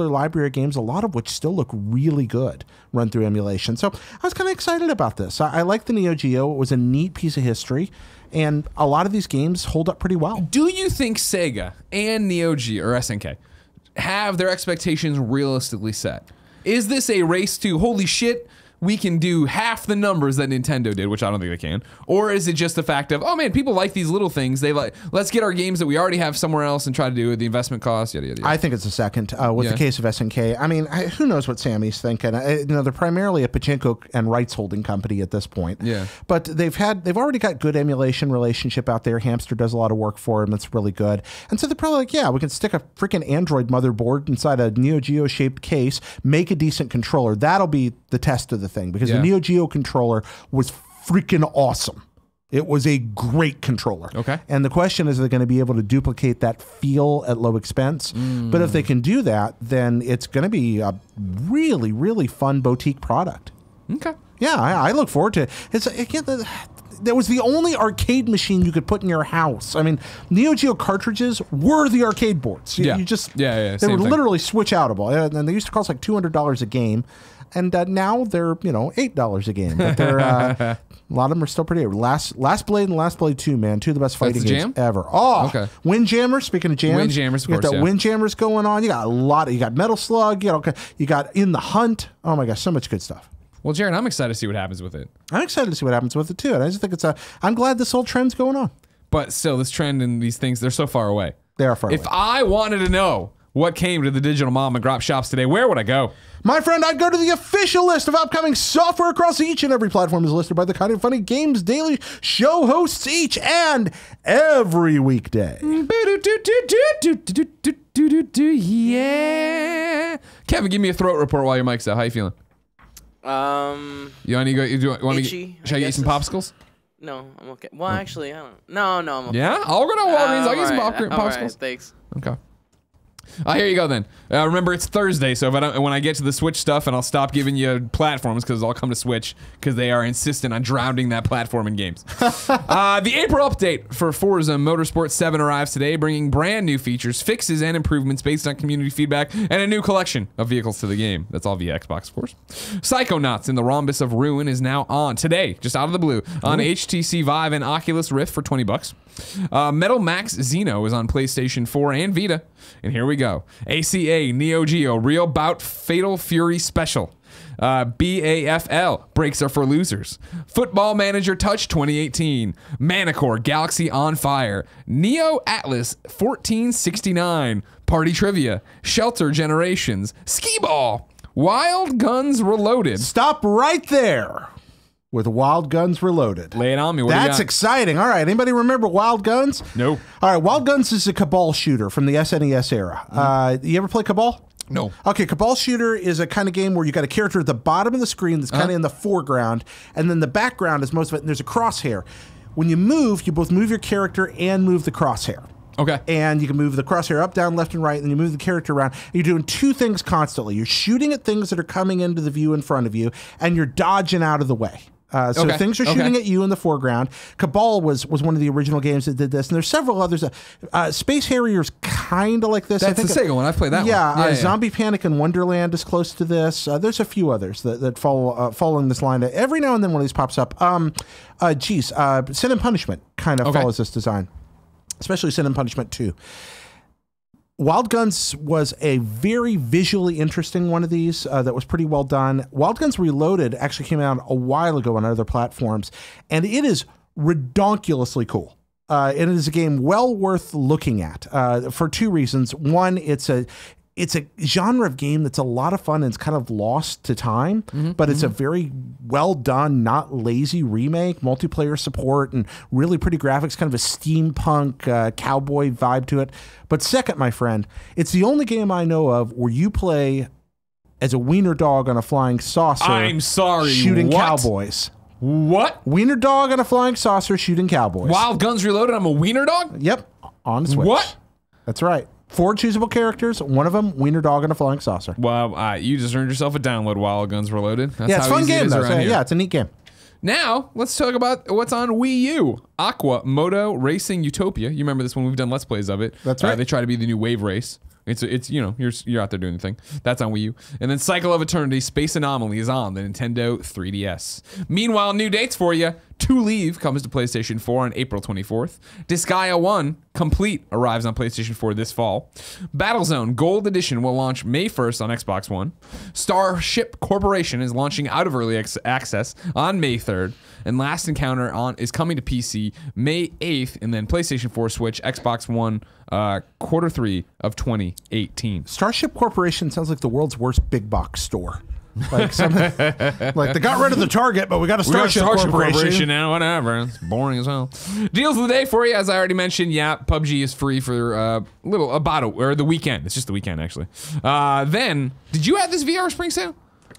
library of games, a lot of which still look really good run through emulation. So I was kind of excited about this. I like the Neo Geo. It was a neat piece of history, and a lot of these games hold up pretty well. Do you think Sega and Neo Geo, or SNK, have their expectations realistically set? Is this a race to, holy shit, we can do half the numbers that Nintendo did, which I don't think they can? Or is it just the fact of, oh man, people like these little things. They like, let's get our games that we already have somewhere else and try to do the investment cost, yada, yada, yada. I think it's a second with the case of SNK. I mean, who knows what Sammy's thinking? They're primarily a pachinko and rights holding company at this point. Yeah. But they've already got good emulation relationship out there. Hamster does a lot of work for them. It's really good. And so they're probably like, yeah, we can stick a freaking Android motherboard inside a Neo Geo shaped case, make a decent controller. That'll be the test of the thing, because the Neo Geo controller was freaking awesome. It was a great controller. Okay. And the question is, are they going to be able to duplicate that feel at low expense? But if they can do that, then it's going to be a really, really fun boutique product. Okay. Yeah, I look forward to it. That was the only arcade machine you could put in your house. I mean, Neo Geo cartridges were the arcade boards. They were literally switch outable. And they used to cost like $200 a game. And now they're, $8 a game. But they're a lot of them are still pretty. Last Blade and Last Blade 2, man, two of the best fighting games ever. Oh, okay. Windjammers. Speaking of jams, Windjammers, of you got course, the Windjammers going on. You got a lot. You got Metal Slug. You got In the Hunt. Oh my gosh, so much good stuff. Well, Jared, I'm excited to see what happens with it. I'm excited to see what happens with it too. And I just think I'm glad this whole trend's going on. But still, this trend and these things, they're so far away. They are far away. If I wanted to know what came to the digital mom and grop shops today, where would I go? My friend, I'd go to the official list of upcoming software across each and every platform is listed by the Kind of Funny Games Daily Show hosts each and every weekday. Yeah. Kevin, give me a throat report while your mic's out. How you feeling? You want to go? You want itchy, should I get you some popsicles? No, I'm okay. Well, actually, I don't. No, I'm okay. Yeah, I'll go to Walgreens. I'll get some popsicles. All right, thanks. Okay. Here you go then. Remember, it's Thursday, so when I get to the Switch stuff, and I'll stop giving you platforms because I'll come to Switch because they are insistent on drowning that platform in games. The April update for Forza Motorsport 7 arrives today, bringing brand new features, fixes, and improvements based on community feedback, and a new collection of vehicles to the game. That's all via Xbox, of course. Psychonauts in the Rhombus of Ruin is now on today, just out of the blue, on HTC Vive and Oculus Rift for $20. Metal Max Xeno is on PlayStation 4 and Vita. And here we go. ACA, Neo Geo, Real Bout Fatal Fury Special. BAFL, Breaks Are for Losers. Football Manager Touch 2018. Manicore, Galaxy on Fire. Neo Atlas 1469. Party Trivia. Shelter Generations. Skee Ball. Wild Guns Reloaded. Stop right there with Wild Guns Reloaded. Lay it on me. What That's exciting. All right. Anybody remember Wild Guns? No. All right. Wild Guns is a Cabal shooter from the SNES era. You ever play Cabal? No. Okay, Cabal Shooter is a kind of game where you got a character at the bottom of the screen that's kind of in the foreground, and then the background is most of it, and there's a crosshair. When you both move your character and move the crosshair. Okay. And you can move the crosshair up, down, left, and right, and then you move the character around. And you're doing two things constantly. You're shooting at things that are coming into the view in front of you, and you're dodging out of the way. So things are shooting at you in the foreground. Cabal was one of the original games that did this, and there's several others. Space Harrier's kind of like this. That's the Sega one. I've played that one. Yeah, Zombie Panic in Wonderland is close to this. There's a few others that fall in this line. Every now and then one of these pops up. Sin and Punishment kind of follows this design, especially Sin and Punishment 2. Wild Guns was a very visually interesting one of these that was pretty well done. Wild Guns Reloaded actually came out a while ago on other platforms, and it is redonkulously cool. It is a game well worth looking at for two reasons. One, it's a genre of game that's a lot of fun and it's kind of lost to time, but it's a very well done, not lazy remake, multiplayer support, and really pretty graphics, kind of a steampunk cowboy vibe to it. But second, my friend, it's the only game I know of where you play as a wiener dog on a flying saucer. I'm sorry, shooting what? cowboys. What? Wiener dog on a flying saucer shooting cowboys. Wild Guns Reloaded, I'm a wiener dog? Yep, on the Switch. What? That's right. 4 choosable characters, one of them, wiener dog on a flying saucer. Well, you just earned yourself a download, Wild Guns Reloaded. That's yeah, it's a fun game, though. Yeah, it's a neat game. Now, let's talk about what's on Wii U. Aqua Moto Racing Utopia. You remember this one? We've done Let's Plays of it. That's right. They try to be the new Wave Race. It's you know, you're out there doing the thing. That's on Wii U. And then Cycle of Eternity Space Anomaly is on the Nintendo 3DS. Meanwhile, new dates for you. To Leave comes to PlayStation 4 on April 24th. Disgaea 1 Complete arrives on PlayStation 4 this fall. Battlezone Gold Edition will launch May 1st on Xbox One. Starship Corporation is launching out of early access on May 3rd. And Last Encounter is coming to PC May 8th, and then PlayStation 4, Switch, Xbox One, Q3 of 2018. Starship Corporation sounds like the world's worst big box store. Like something, like they got rid of the Target, but we got a Starship Corporation now. Whatever, it's boring as hell. Deals of the day for you, as I already mentioned. Yeah, PUBG is free for the weekend. It's just the weekend actually. Then, did you have this VR spring sale?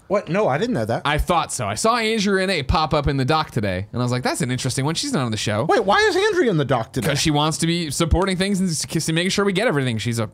What? No, I didn't know that. I thought so. I saw Andrea Renee pop up in the doc today, and I was like, that's an interesting one. She's not on the show. Wait, why is Andrea in the doc today? Because she wants to be supporting things and making sure we get everything. She's the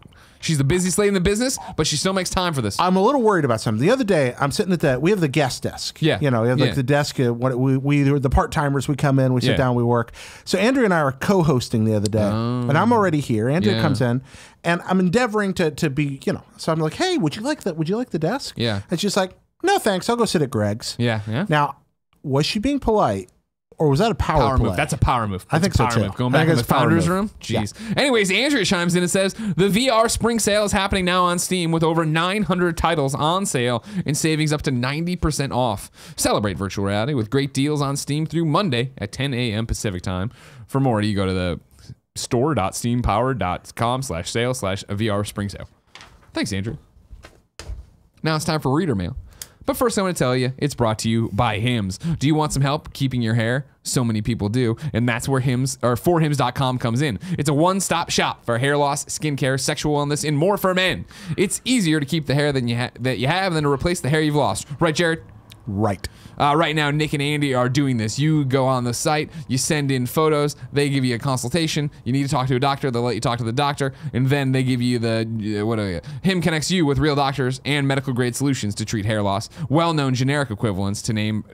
busiest lady in the business, but she still makes time for this. I'm a little worried about something. The other day, I'm sitting at we have the guest desk. Yeah. You know, we have like the desk, we the part-timers, we come in, we sit down, we work. So Andrea and I are co-hosting the other day, and I'm already here. Andrea comes in, and I'm endeavoring to be, so I'm like, hey, would you like the desk? Yeah. And she's like, no, thanks. I'll go sit at Greg's. Yeah, yeah. Now, was she being polite, or was that a power play? Move? That's a power move. I think so too. Going back in the founder's room? Jeez. Yeah. Anyways, Andrea chimes in and says, the VR spring sale is happening now on Steam with over 900 titles on sale and savings up to 90% off. Celebrate virtual reality with great deals on Steam through Monday at 10 a.m. Pacific time. For more, you go to the store.steampower.com/sale/VR spring sale. Thanks, Andrea. Now it's time for reader mail. But first I want to tell you, it's brought to you by Hims. Do you want some help keeping your hair? So many people do, and that's where forhims.com comes in. It's a one-stop shop for hair loss, skincare, sexual wellness, and more for men. It's easier to keep the hair that you have than to replace the hair you've lost. Right, Jared? Right. Right now, Nick and Andy are doing this. You go on the site, you send in photos, they give you a consultation. You need to talk to a doctor, they'll let you talk to the doctor, and then they give you Him connects you with real doctors and medical grade solutions to treat hair loss. Well-known generic equivalents to name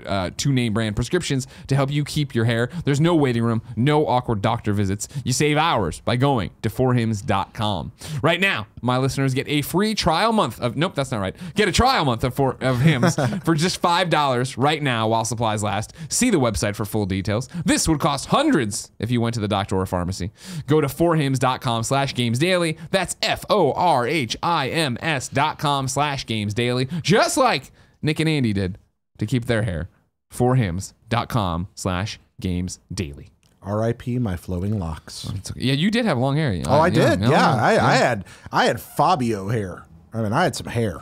brand prescriptions to help you keep your hair. There's no waiting room, no awkward doctor visits. You save hours by going to forhims.com. Right now, my listeners get a free trial month of, nope, that's not right. Get a trial month of Hims for just $5 right now while supplies last. See the website for full details. This would cost hundreds if you went to the doctor or pharmacy. Go to forhims.com/gamesdaily. That's forhims.com/gamesdaily. Just like Nick and Andy did to keep their hair. forhims.com/gamesdaily. R.I.P. my flowing locks. Yeah, you did have long hair. I did. I had Fabio hair. I mean, I had some hair.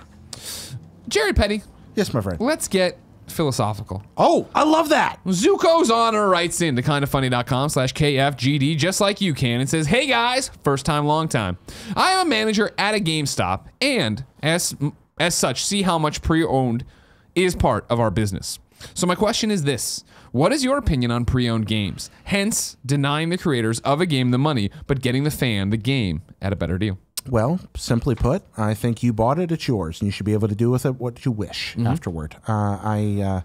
Jared Petty. Yes, my friend. Let's get philosophical. Oh, I love that. Zuko's Honor writes in to kindafunny.com/KFGD just like you can and says, hey guys, first time, long time. I am a manager at a GameStop and as such see how much pre-owned is part of our business. So my question is this. What is your opinion on pre-owned games? Hence, denying the creators of a game the money, but getting the fan the game at a better deal. Well, simply put, I think you bought it, it's yours, and you should be able to do with it what you wish afterward. I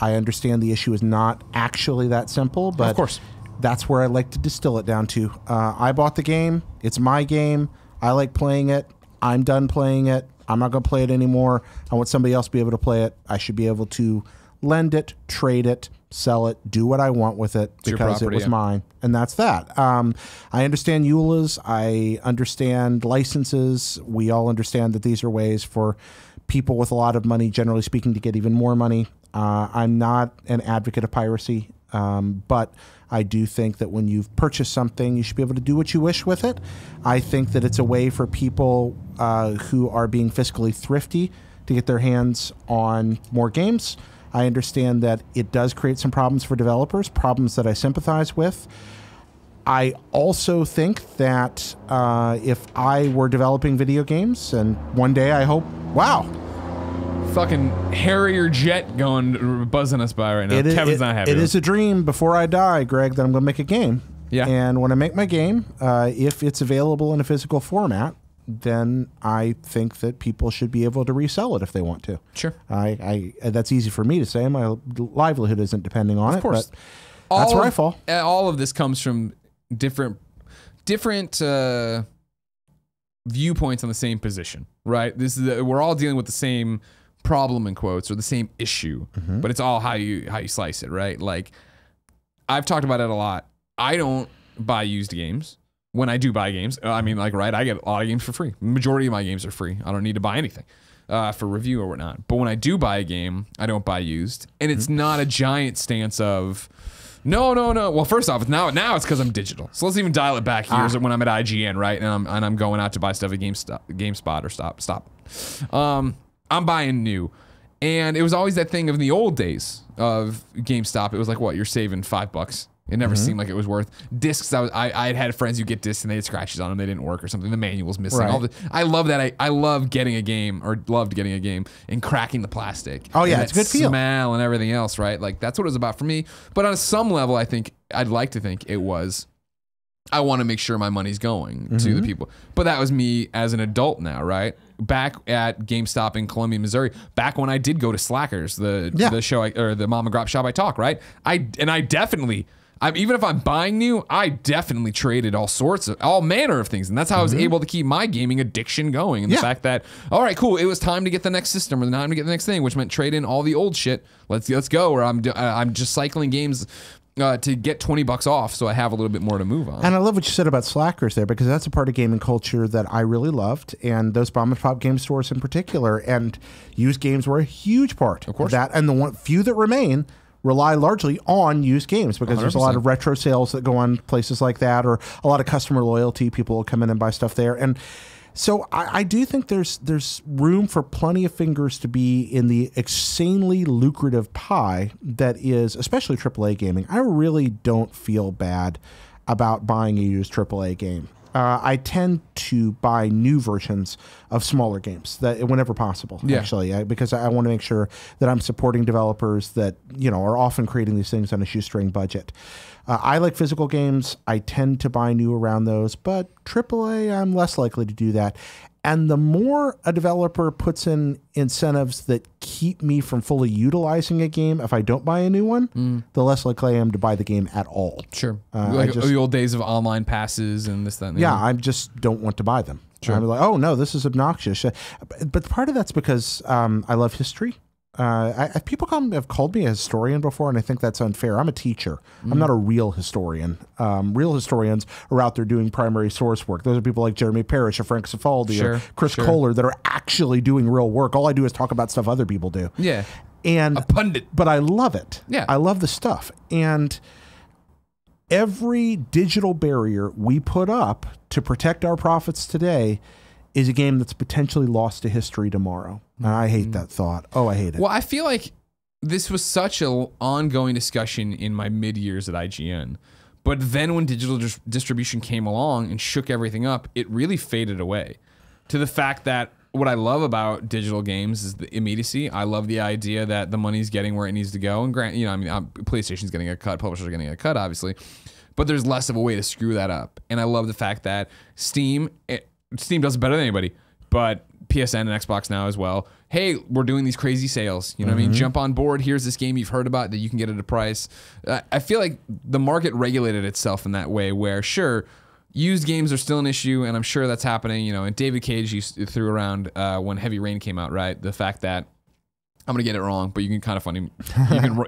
I understand the issue is not actually that simple, but of course, that's where I like to distill it down to. I bought the game. It's my game. I like playing it. I'm done playing it. I'm not going to play it anymore. I want somebody else to be able to play it. I should be able to lend it, trade it, sell it, do what I want with it because it was mine. And that's that. I understand EULAs. I understand licenses. We all understand that these are ways for people with a lot of money, generally speaking, to get even more money. I'm not an advocate of piracy, but I do think that when you've purchased something, you should be able to do what you wish with it. I think that it's a way for people who are being fiscally thrifty to get their hands on more games. I understand that it does create some problems for developers, problems that I sympathize with. I also think that if I were developing video games, and one day I hope, wow. Fucking Harrier jet going buzzing us by right now. Kevin's not happy. It is a dream before I die, Greg, that I'm going to make a game. Yeah. And when I make my game, if it's available in a physical format, then I think that people should be able to resell it if they want to. Sure. That's easy for me to say. My livelihood isn't depending on it. Of course. But that's where I fall. All of this comes from different viewpoints on the same position, right? We're all dealing with the same problem in quotes or the same issue, but it's all how you slice it, right? Like I've talked about it a lot. I don't buy used games. When I do buy games, I mean, like, right, I get a lot of games for free. Majority of my games are free. I don't need to buy anything for review or whatnot. But when I do buy a game, I don't buy used. And it's not a giant stance of, no. Well, first off, now it's because I'm digital. So let's even dial it back years when I'm at IGN, right? And I'm going out to buy stuff at GameSpot or Stop. I'm buying new. And it was always that thing of the old days of GameStop. It was like, what, you're saving $5. It never seemed like it was worth discs. I had friends who get discs and they had scratches on them. They didn't work or something. The manual's missing. Right. I love that. I love getting a game or loved getting a game and cracking the plastic. Oh yeah, it's a good feel. Smell and everything else, right? Like that's what it was about for me. But on some level, I'd like to think it was, I want to make sure my money's going to the people. But that was me as an adult now, right? Back at GameStop in Columbia, Missouri, back when I did go to Slackers, the show or the mom and grop shop I talk, right? I definitely, even if I'm buying new, I definitely traded all manner of things. And that's how I was able to keep my gaming addiction going. And the fact that, all right, cool, it was time to get the next system or time to get the next thing, which meant trade in all the old shit. Let's go. Or I'm just cycling games to get $20 off, so I have a little bit more to move on. And I love what you said about Slackers there, because that's a part of gaming culture that I really loved, and those mom and pop game stores in particular, and used games were a huge part of that. And the few that remain rely largely on used games, because 100%. There's a lot of retro sales that go on places like that, or a lot of customer loyalty. People will come in and buy stuff there. And so I do think there's room for plenty of fingers to be in the insanely lucrative pie that is, especially AAA gaming. I really don't feel bad about buying a used AAA game. I tend to buy new versions of smaller games that whenever possible, actually, because I want to make sure that I'm supporting developers that, are often creating these things on a shoestring budget. I like physical games. I tend to buy new around those, but AAA, I'm less likely to do that. And the more a developer puts in incentives that keep me from fully utilizing a game if I don't buy a new one, the less likely I am to buy the game at all. Sure. Like the old days of online passes and this, that, and yeah, I just don't want to buy them. Sure. I'm like, oh, no, this is obnoxious. But part of that's because I love history. People have called me a historian before, and I think that's unfair. I'm a teacher. I'm not a real historian. Real historians are out there doing primary source work. Those are people like Jeremy Parrish or Frank Cifaldi or Chris Kohler that are actually doing real work. All I do is talk about stuff other people do. Yeah. And a pundit. But I love it. Yeah. I love the stuff. And every digital barrier we put up to protect our profits today is a game that's potentially lost to history tomorrow. And I hate that thought. Oh, I hate it. Well, I feel like this was such an ongoing discussion in my mid-years at IGN. But then when digital distribution came along and shook everything up, it really faded away. To the fact that what I love about digital games is the immediacy. I love the idea that the money's getting where it needs to go. And PlayStation's getting a cut, publishers are getting a cut, obviously. But there's less of a way to screw that up. And I love the fact that Steam does it better than anybody, but PSN and Xbox now as well. Hey, we're doing these crazy sales. You know what I mean? Jump on board. Here's this game you've heard about that you can get at a price. I feel like the market regulated itself in that way where, sure, used games are still an issue, and I'm sure that's happening. You know, and David Cage threw around when Heavy Rain came out, right? The fact that, I'm gonna get it wrong, but you can kind of funny.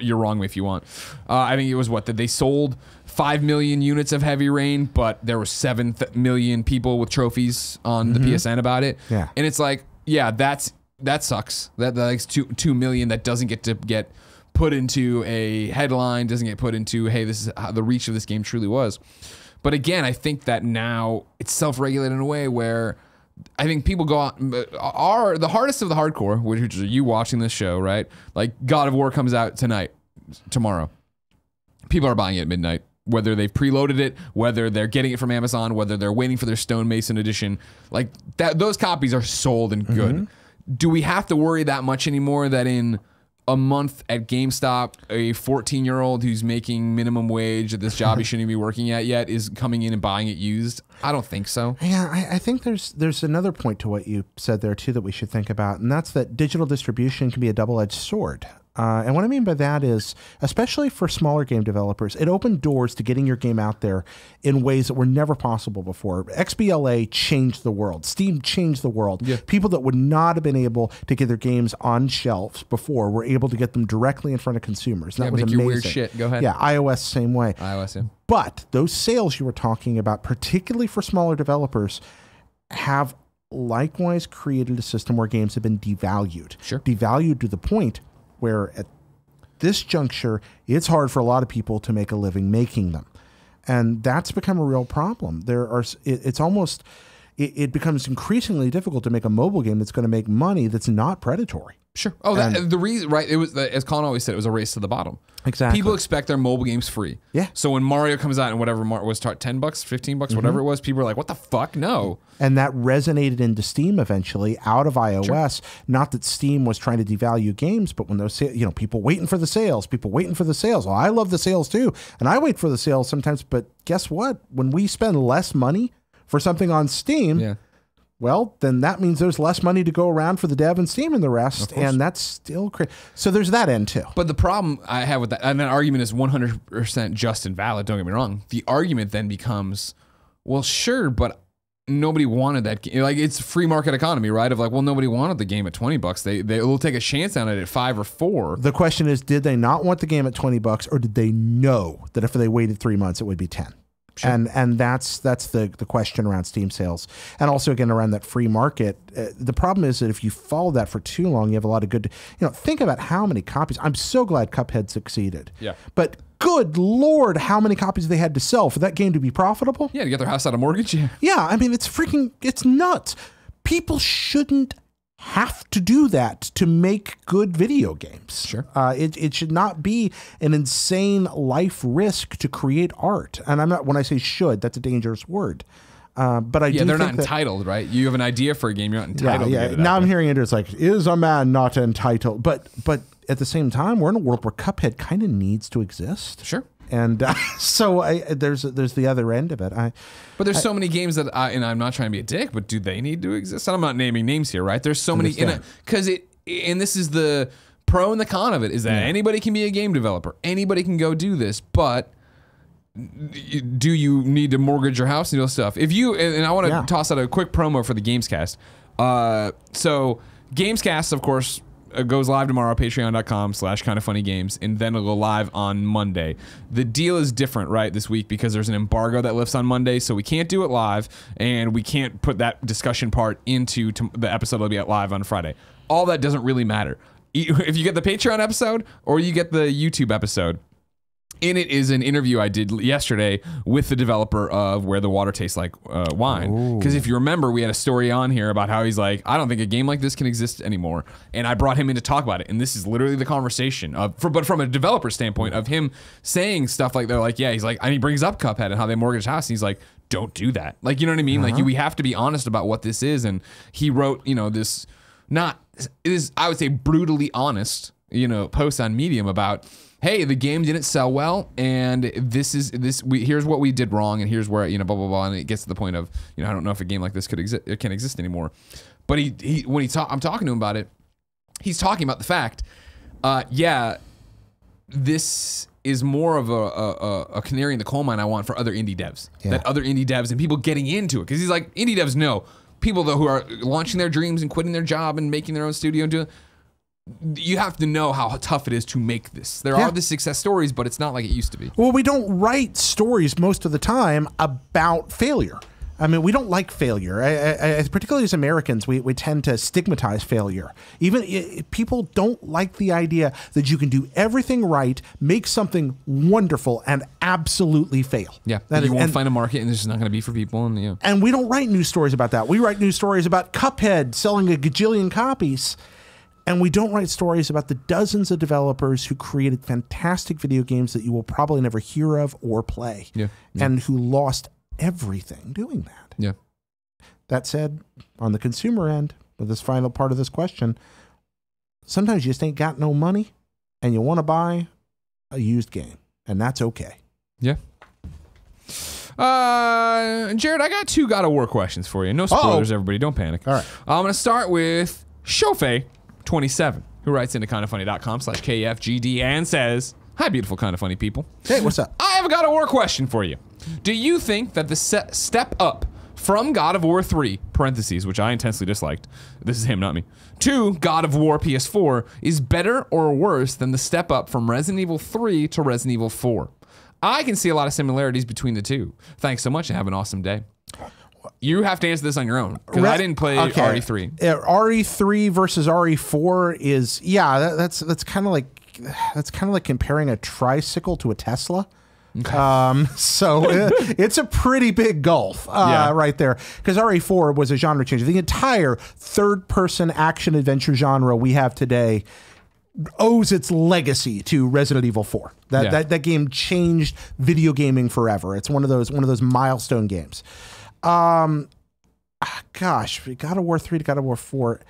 You're wrong if you want. I think it was that they sold 5 million units of Heavy Rain, but there were 7 million people with trophies on the PSN about it. Yeah, and it's like, yeah, that sucks. That's 2 million that doesn't get put into a headline, doesn't get put into, hey, this is how the reach of this game truly was. But again, I think that now it's self-regulated in a way where I think people go out, are the hardest of the hardcore, which are you watching this show, right? Like God of War comes out tomorrow. People are buying it at midnight, whether they've preloaded it, whether they're getting it from Amazon, whether they're waiting for their Stonemason edition. Like that, those copies are sold and good. Do we have to worry that much anymore that in a month at GameStop, a 14-year-old who's making minimum wage at this job he shouldn't be working at yet is coming in and buying it used? I don't think so. Yeah, I think there's another point to what you said there too that we should think about, and that's that digital distribution can be a double-edged sword. And what I mean by that is, especially for smaller game developers, it opened doors to getting your game out there in ways that were never possible before. XBLA changed the world. Steam changed the world. Yeah. People that would not have been able to get their games on shelves before were able to get them directly in front of consumers. And that was amazing. Your weird shit. Go ahead. Yeah, iOS same way. iOS, yeah. But those sales you were talking about, particularly for smaller developers, have likewise created a system where games have been devalued. Sure. Devalued to the point where at this juncture, it's hard for a lot of people to make a living making them. And that's become a real problem. It becomes increasingly difficult to make a mobile game that's going to make money that's not predatory. Sure. Oh, the reason, right? It was, as Colin always said, it was a race to the bottom. Exactly. People expect their mobile games free. Yeah. So when Mario comes out and whatever was $10, $15, whatever it was, people were like, "What the fuck? No." And that resonated into Steam eventually out of iOS. Sure. Not that Steam was trying to devalue games, but when those, people waiting for the sales, Well, I love the sales too, and I wait for the sales sometimes. But guess what? When we spend less money for something on Steam. Yeah. Well, then that means there's less money to go around for the dev and Steam and the rest, and that's still crazy. So there's that end too. But the problem I have with that, and that argument is 100% just and valid, don't get me wrong. The argument then becomes, well, sure, but nobody wanted that game. Like, it's free market economy, right? Of like, well, nobody wanted the game at $20. They will take a chance on it at $5 or $4. The question is, did they not want the game at $20, or did they know that if they waited 3 months, it would be 10? Sure. And that's the question around Steam sales, and also again around that free market. The problem is that if you follow that for too long, you have a lot of good. Think about how many copies. I'm so glad Cuphead succeeded. Yeah. But good Lord, how many copies they had to sell for that game to be profitable? Yeah, to get their house out of mortgage. Yeah. Yeah. I mean, it's nuts. People shouldn't have to do that to make good video games. Sure. It should not be an insane life risk to create art. And when I say should, that's a dangerous word. But I do they're think not entitled, right? You have an idea for a game, you're not entitled. Yeah. To get it now I'm hearing it as like, is a man not entitled? But at the same time, we're in a world where Cuphead kind of needs to exist. Sure. And so there's the other end of it. But there's so many games that, and I'm not trying to be a dick, but do they need to exist? I'm not naming names here, right? There's so many, because and this is the pro and the con of it, is that anybody can be a game developer. Anybody can go do this, but do you need to mortgage your house and all stuff? If you, and I want to toss out a quick promo for the Gamescast. So Gamescast, of course, goes live tomorrow, patreon.com/kindoffunnygames, and then it'll go live on Monday. The deal is different, right, this week, because there's an embargo that lifts on Monday, so we can't do it live, and we can't put that discussion part into the episode that'll be at live on Friday. All that doesn't really matter. If you get the Patreon episode or you get the YouTube episode, in it is an interview I did yesterday with the developer of Where the Water Tastes Like Wine. Because if you remember, we had a story on here about how he's like, I don't think a game like this can exist anymore. And I brought him in to talk about it. And this is literally the conversation, but from a developer standpoint, of him saying stuff like, they're like, yeah, he's like, and he brings up Cuphead and how they mortgage house. And he's like, don't do that. Like, you know what I mean? Like, we have to be honest about what this is. And he wrote, this, it is, I would say, brutally honest, post on Medium about, hey, the game didn't sell well, and here's what we did wrong, and here's where, blah, blah, blah, and it gets to the point of, I don't know if a game like this can exist anymore. But I'm talking to him about it, he's talking about the fact, yeah, this is more of a canary in the coal mine I want for other indie devs. Yeah. That other indie devs and people getting into it. Because he's like, indie devs know. People though who are launching their dreams and quitting their job and making their own studio and doing, you have to know how tough it is to make this. There are the success stories, but it's not like it used to be. Well, we don't write stories most of the time about failure. I mean, we don't like failure. Particularly as Americans, we tend to stigmatize failure. Even people don't like the idea that you can do everything right, make something wonderful, and absolutely fail. Yeah, you won't find a market, and this is not going to be for people. And we don't write news stories about that. We write news stories about Cuphead selling a gajillion copies. And we don't write stories about the dozens of developers who created fantastic video games that you will probably never hear of or play. And who lost everything doing that. Yeah. That said, on the consumer end, with this final part of this question, sometimes you just ain't got no money and you want to buy a used game, and that's okay. Yeah. Jared, I got 2 God of War questions for you. No spoilers, everybody. Don't panic. All right. I'm going to start with Shofei27, who writes into kindafunny.com/KFGD and says, "Hi, beautiful Kinda Funny people. Hey, what's up? I have a God of War question for you. Do you think that the step up from God of War 3, parentheses, which I intensely disliked, this is him, not me, to God of War PS4 is better or worse than the step up from Resident Evil 3 to Resident Evil 4? I can see a lot of similarities between the two. Thanks so much and have an awesome day." You have to answer this on your own, because I didn't play RE3. RE3 versus RE4 is, that's kind of like comparing a tricycle to a Tesla. So it's a pretty big gulf right there, because RE4 was a genre changer. The entire third-person action-adventure genre we have today owes its legacy to Resident Evil 4. That game changed video gaming forever. It's one of those milestone games. Gosh, God of War 3 to God of War 4,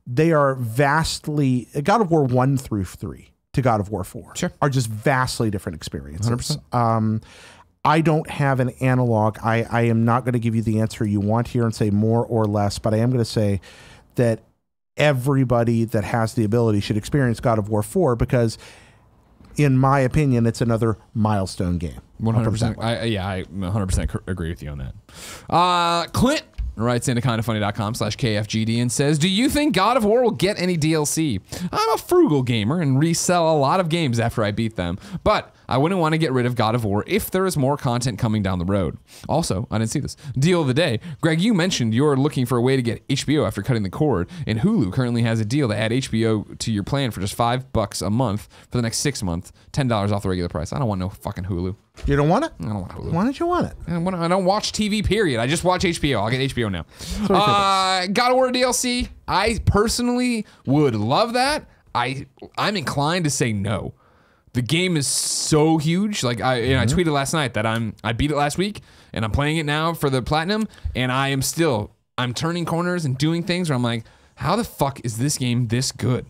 they are vastly, God of War 1 through 3 to God of War 4 are just vastly different experiences. 100%. I don't have an analog. I am not going to give you the answer you want here and say more or less, but I am going to say that everybody that has the ability should experience God of War 4, because in my opinion, it's another milestone game. 100%. I 100% agree with you on that. Clint writes into kindafunny.com/KFGD and says, "Do you think God of War will get any DLC? I'm a frugal gamer and resell a lot of games after I beat them, but I wouldn't want to get rid of God of War if there is more content coming down the road." Also, I didn't see this. Deal of the day. Greg, you mentioned you're looking for a way to get HBO after cutting the cord, and Hulu currently has a deal to add HBO to your plan for just $5 a month for the next 6 months, $10 off the regular price. I don't want no fucking Hulu. You don't want it? I don't want Hulu. Why don't you want it? I don't watch TV, period. I just watch HBO. I'll get HBO now. God of War DLC, I personally would love that. I'm inclined to say no. The game is so huge. Like I tweeted last night that I beat it last week and I'm playing it now for the platinum, and I'm turning corners and doing things where I'm like, how the fuck is this game this good?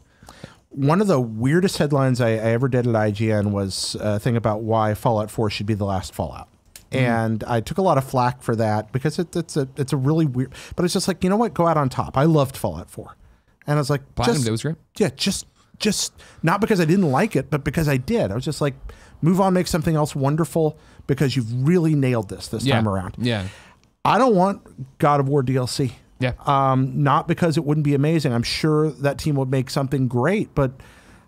One of the weirdest headlines I ever did at IGN was a thing about why Fallout 4 should be the last Fallout. And I took a lot of flack for that, because it's a really weird, but it's just like, you know what, go out on top. I loved Fallout 4. And I was like, platinum, that was great. Yeah, just not because I didn't like it, but because I did. I was just like, move on, make something else wonderful, because you've really nailed this time around. Yeah. I don't want God of War DLC. Yeah. Not because it wouldn't be amazing. I'm sure that team would make something great, but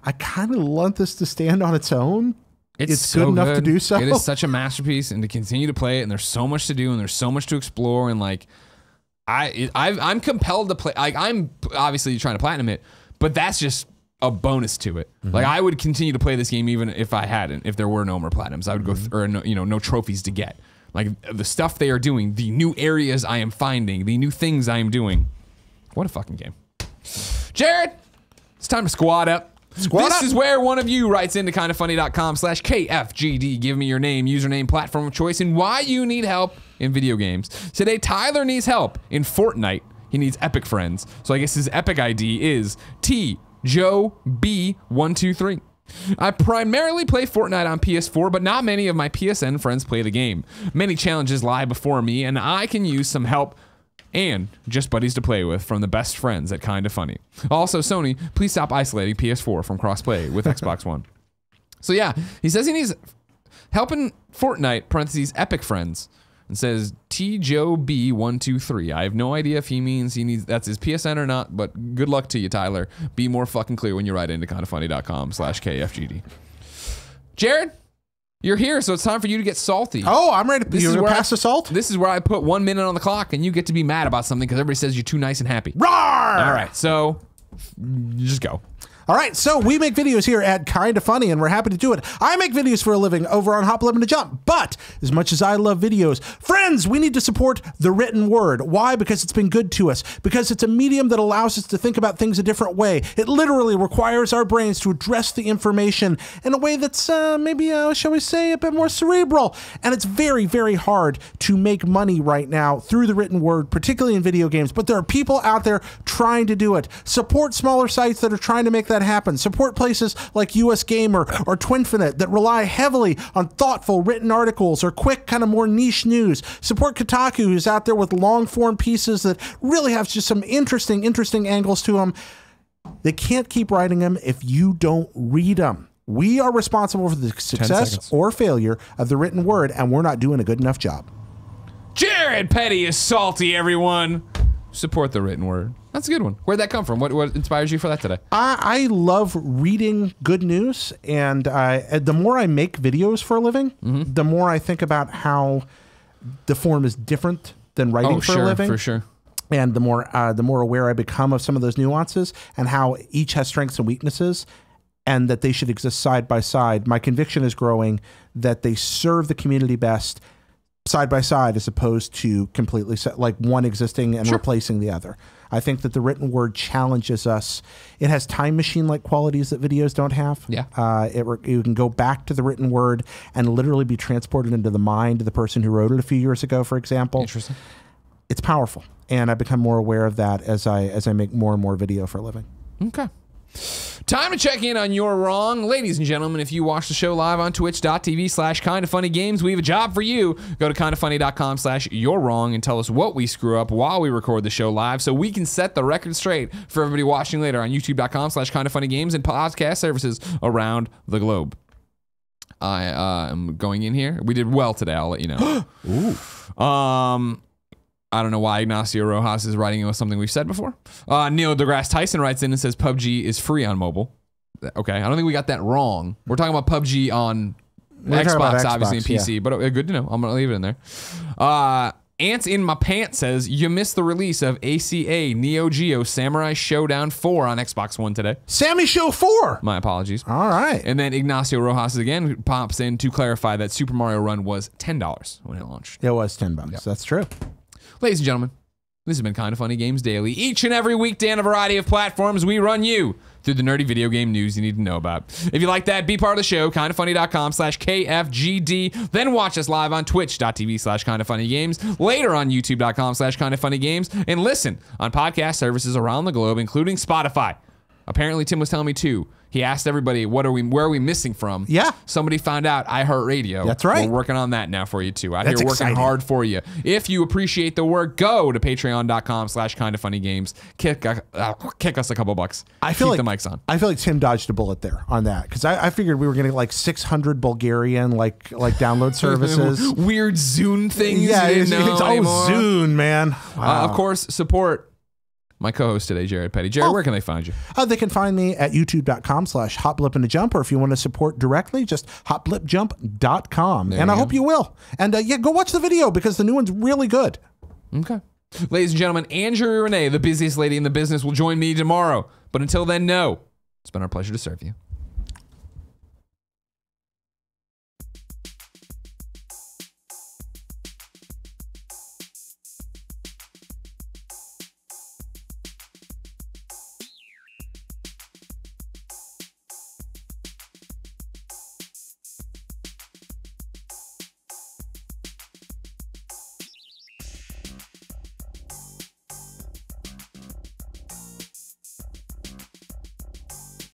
I kind of want this to stand on its own. It's so good enough to do so. It is such a masterpiece, and to continue to play it, and there's so much to do, and there's so much to explore, and like, I'm compelled to play. Like, I'm obviously trying to platinum it, but that's just a bonus to it. Like, I would continue to play this game even if I hadn't. If there were no more platinums, I would go or no trophies to get. Like, the stuff they are doing, the new areas I am finding, the new things I am doing. What a fucking game. Jared, it's time to squad up. This is where one of you writes into kindafunny.com/KFGD. Give me your name, username, platform of choice, and why you need help in video games. Today, Tyler needs help in Fortnite. He needs Epic friends. So I guess his Epic ID is TJoeB123. I primarily play Fortnite on PS4, but not many of my PSN friends play the game. Many challenges lie before me, and I can use some help and just buddies to play with from the best friends at Kinda Funny. Also, Sony, please stop isolating PS4 from crossplay with Xbox One. So yeah, he says he needs helping Fortnite, parentheses, Epic Friends, and says TJoB123. I have no idea if he means he needs, that's his PSN or not, but good luck to you, Tyler. Be more fucking clear when you write into kindafunny.com/KFGD. Jared, you're here, so it's time for you to get salty. Oh, I'm ready to You're pass the salt? This is where I put 1 minute on the clock, and you get to be mad about something because everybody says you're too nice and happy. Roar! All right, so just go. All right, so we make videos here at Kinda Funny, and we're happy to do it. I make videos for a living over on Hop, Lip, and Jump, but as much as I love videos, friends, we need to support the written word. Why? Because it's been good to us. Because it's a medium that allows us to think about things a different way. It literally requires our brains to address the information in a way that's maybe, shall we say, a bit more cerebral. And it's very, very hard to make money right now through the written word, particularly in video games, but there are people out there trying to do it. Support smaller sites that are trying to make that happen. Support places like US Gamer or Twinfinite that rely heavily on thoughtful written articles or quick kind of more niche news. Support Kotaku, who's out there with long form pieces that really have just some interesting angles to them. They can't keep writing them if you don't read them. We are responsible for the success or failure of the written word, and we're not doing a good enough job. Jared Petty is salty, everyone. Support the written word. That's a good one. Where'd that come from? What inspires you for that today? I love reading good news, and the more I make videos for a living, the more I think about how the form is different than writing for a living. For sure. And the more aware I become of some of those nuances and how each has strengths and weaknesses, and that they should exist side by side, my conviction is growing that they serve the community best side by side as opposed to completely like one existing and replacing the other. I think that the written word challenges us. It has time machine-like qualities that videos don't have. Yeah. You can go back to the written word and literally be transported into the mind of the person who wrote it a few years ago, for example. Interesting. It's powerful, and I become more aware of that as I make more and more video for a living. Okay. Time to check in on You're Wrong. Ladies and gentlemen, if you watch the show live on twitch.tv/kindafunnygames, we have a job for you. Go to kindafunny.com/you're wrong and tell us what we screw up while we record the show live so we can set the record straight for everybody watching later on youtube.com/kindafunnygames and podcast services around the globe. I am going in here. We did well today, I'll let you know. Ooh. I don't know why Ignacio Rojas is writing with something we've said before. Neil deGrasse Tyson writes in and says PUBG is free on mobile. Okay, I don't think we got that wrong. We're talking about PUBG on Xbox, obviously, and PC, but good to know. I'm going to leave it in there. Ants in My Pants says, you missed the release of ACA Neo Geo Samurai Showdown 4 on Xbox One today. Sammy Show 4! My apologies. All right. And then Ignacio Rojas again pops in to clarify that Super Mario Run was $10 when it launched. It was $10. Yep. That's true. Ladies and gentlemen, this has been Kinda Funny Games Daily. Each and every weekday on a variety of platforms, we run you through the nerdy video game news you need to know about. If you like that, be part of the show, kindafunny.com/KFGD. Then watch us live on twitch.tv/kindafunnygames, later on youtube.com/kindafunnygames, and listen on podcast services around the globe, including Spotify. Apparently, Tim was telling me too. He asked everybody, where are we missing from? Yeah. Somebody found out iHeartRadio. That's right. We're working on that now for you too. Out That's here working exciting. hard for you. If you appreciate the work, go to patreon.com/kindafunnygames. Kick us a couple bucks. Keep the mics on. I feel like Tim dodged a bullet there on that because I figured we were getting like 600 Bulgarian like download services. Weird Zune things. Yeah, you it's Zune, man. Wow. Of course, support my co-host today, Jared Petty. Jared, where can they find you? They can find me at youtube.com/hoplipandajump, or if you want to support directly, just hoplipjump.com. And I hope you will. And yeah, go watch the video because the new one's really good. Okay. Ladies and gentlemen, Andrew Renee, the busiest lady in the business, will join me tomorrow. But until then, no. It's been our pleasure to serve you.